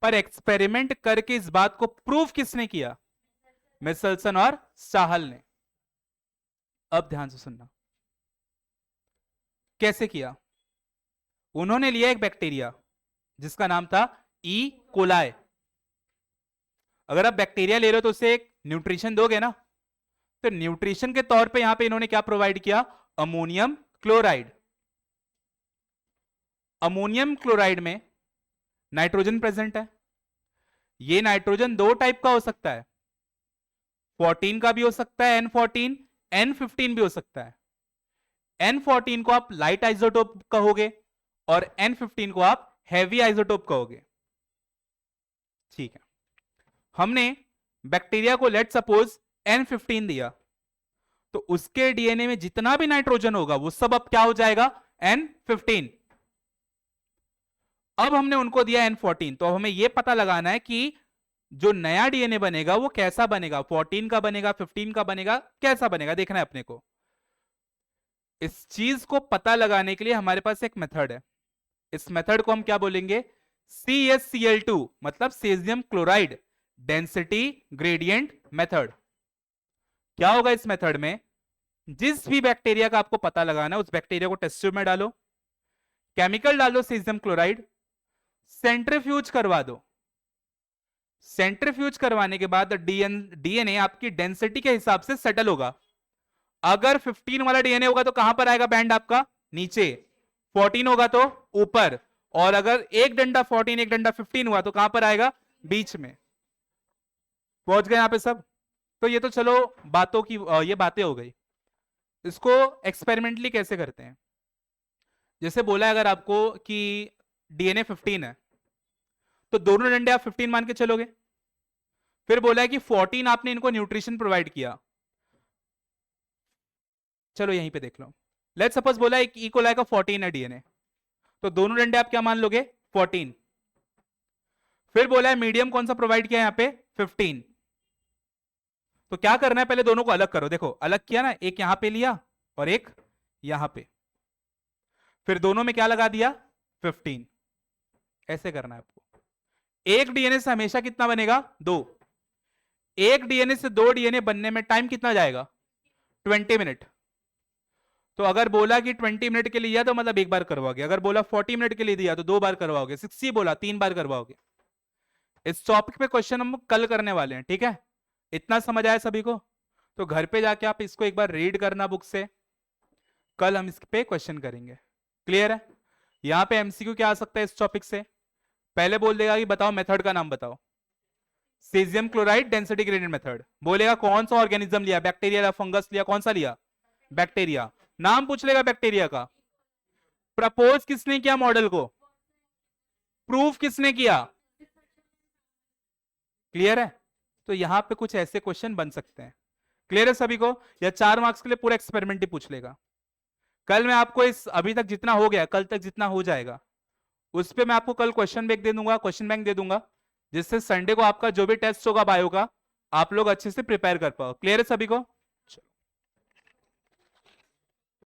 पर एक्सपेरिमेंट करके इस बात को प्रूव किसने किया? मिसेल्सन और साहल ने। अब ध्यान से सुनना, कैसे किया? उन्होंने लिया एक बैक्टीरिया जिसका नाम था ई कोलाई। अगर आप बैक्टीरिया ले रहे हो तो उसे एक न्यूट्रिशन दोगे ना, तो न्यूट्रिशन के तौर पे यहां पे इन्होंने क्या प्रोवाइड किया? Ammonium chloride. अमोनियम क्लोराइड में नाइट्रोजन प्रेजेंट है। ये नाइट्रोजन 2 टाइप का हो सकता है, 14 का भी हो सकता है, N14, N15 भी हो सकता है। N14 को आप लाइट आइसोटोप कहोगे, और N15 को आप हैवी आइसोटोप कहोगे। ठीक है, हमने बैक्टीरिया को लेट सपोज N15 दिया, तो उसके डीएनए में जितना भी नाइट्रोजन होगा वो सब अब क्या हो जाएगा? N15। अब हमने उनको दिया N14, तो अब हमें यह पता लगाना है कि जो नया डीएनए बनेगा वो कैसा बनेगा, 14 का बनेगा, 15 का बनेगा, कैसा बनेगा, देखना है अपने को। इस चीज को पता लगाने के लिए हमारे पास एक मेथड है। इस मेथड को हम क्या बोलेंगे? CaCl2, मतलब caesium chloride density gradient method. क्या होगा इस मेथड में? जिस भी बैक्टीरिया का आपको पता लगाना है, उस बैक्टीरिया को टेस्ट ट्यूब में डालो, केमिकल डालो सीजियम क्लोराइड, सेंट्रीफ्यूज करवा दो। सेंट्रीफ्यूज करवाने के बाद डीएनए आपकी डेंसिटी के हिसाब से सेटल होगा। अगर 15 वाला डीएनए होगा तो कहां पर आएगा बैंड आपका? नीचे। 14 होगा तो ऊपर। और अगर एक डंडा 14 एक डंडा 15 हुआ तो कहां पर आएगा? बीच में। पहुंच गए यहां पे सब? तो ये तो चलो बातों की ये बातें हो गई। इसको एक्सपेरिमेंटली कैसे करते हैं? जैसे बोला है अगर आपको कि डीएनए 15 है, तो दोनों डंडे आप 15 मान के चलोगे। फिर बोला है कि 14 आपने इनको न्यूट्रिशन प्रोवाइड किया। चलो यहीं पे देख लो, लेट्स सपोज बोला है ई कोलाई का 14 है डीएनए, तो दोनों डंडे आप क्या मान लोगे? 14। फिर बोला है मीडियम कौन सा प्रोवाइड किया यहां पे? 15। तो क्या करना है, पहले दोनों को अलग करो। देखो अलग किया ना, एक यहां पे लिया और एक यहां पे, फिर दोनों में क्या लगा दिया 15। ऐसे करना है आपको। एक डीएनए से हमेशा कितना बनेगा 2। एक डीएनए से 2 डीएनए बनने में टाइम कितना जाएगा 20 मिनट। तो अगर बोला कि 20 मिनट के लिए दिया तो मतलब एक बार करवाओगे, अगर बोला 40 मिनट के लिए दिया तो 2 बार करवाओगे, 60 बोला 3 बार करवाओगे। इस टॉपिक पे क्वेश्चन हम कल करने वाले हैं, ठीक है। इतना समझ आया सभी को? तो घर पे जाके आप इसको एक बार रीड करना बुक से, कल हम इस पे क्वेश्चन करेंगे। क्लियर है? यहां पे एमसीक्यू क्या आ सकता है इस टॉपिक से? पहले बोल देगा कि बताओ मेथड का नाम बताओ, caesium chloride density gradient method. बोलेगा कौन सा ऑर्गेनिज्म लिया, बैक्टीरिया या फंगस लिया, कौन सा लिया बैक्टीरिया, नाम पूछ लेगा बैक्टीरिया का। प्रपोज किसने किया मॉडल को, प्रूफ किसने किया। क्लियर है? तो यहां पे कुछ ऐसे क्वेश्चन बन सकते हैं। क्लियर है सभी को? या 4 मार्क्स के लिए पूरा एक्सपेरिमेंट ही पूछ लेगा। कल मैं आपको इस अभी तक जितना हो गया, कल तक जितना हो जाएगा उस पे मैं आपको कल क्वेश्चन बैंक दे दूंगा, क्वेश्चन बैंक दे दूंगा, जिससे संडे को आपका जो भी टेस्ट होगा बायो का आप लोग अच्छे से प्रिपेयर कर पाओ। क्लियर है सभी को?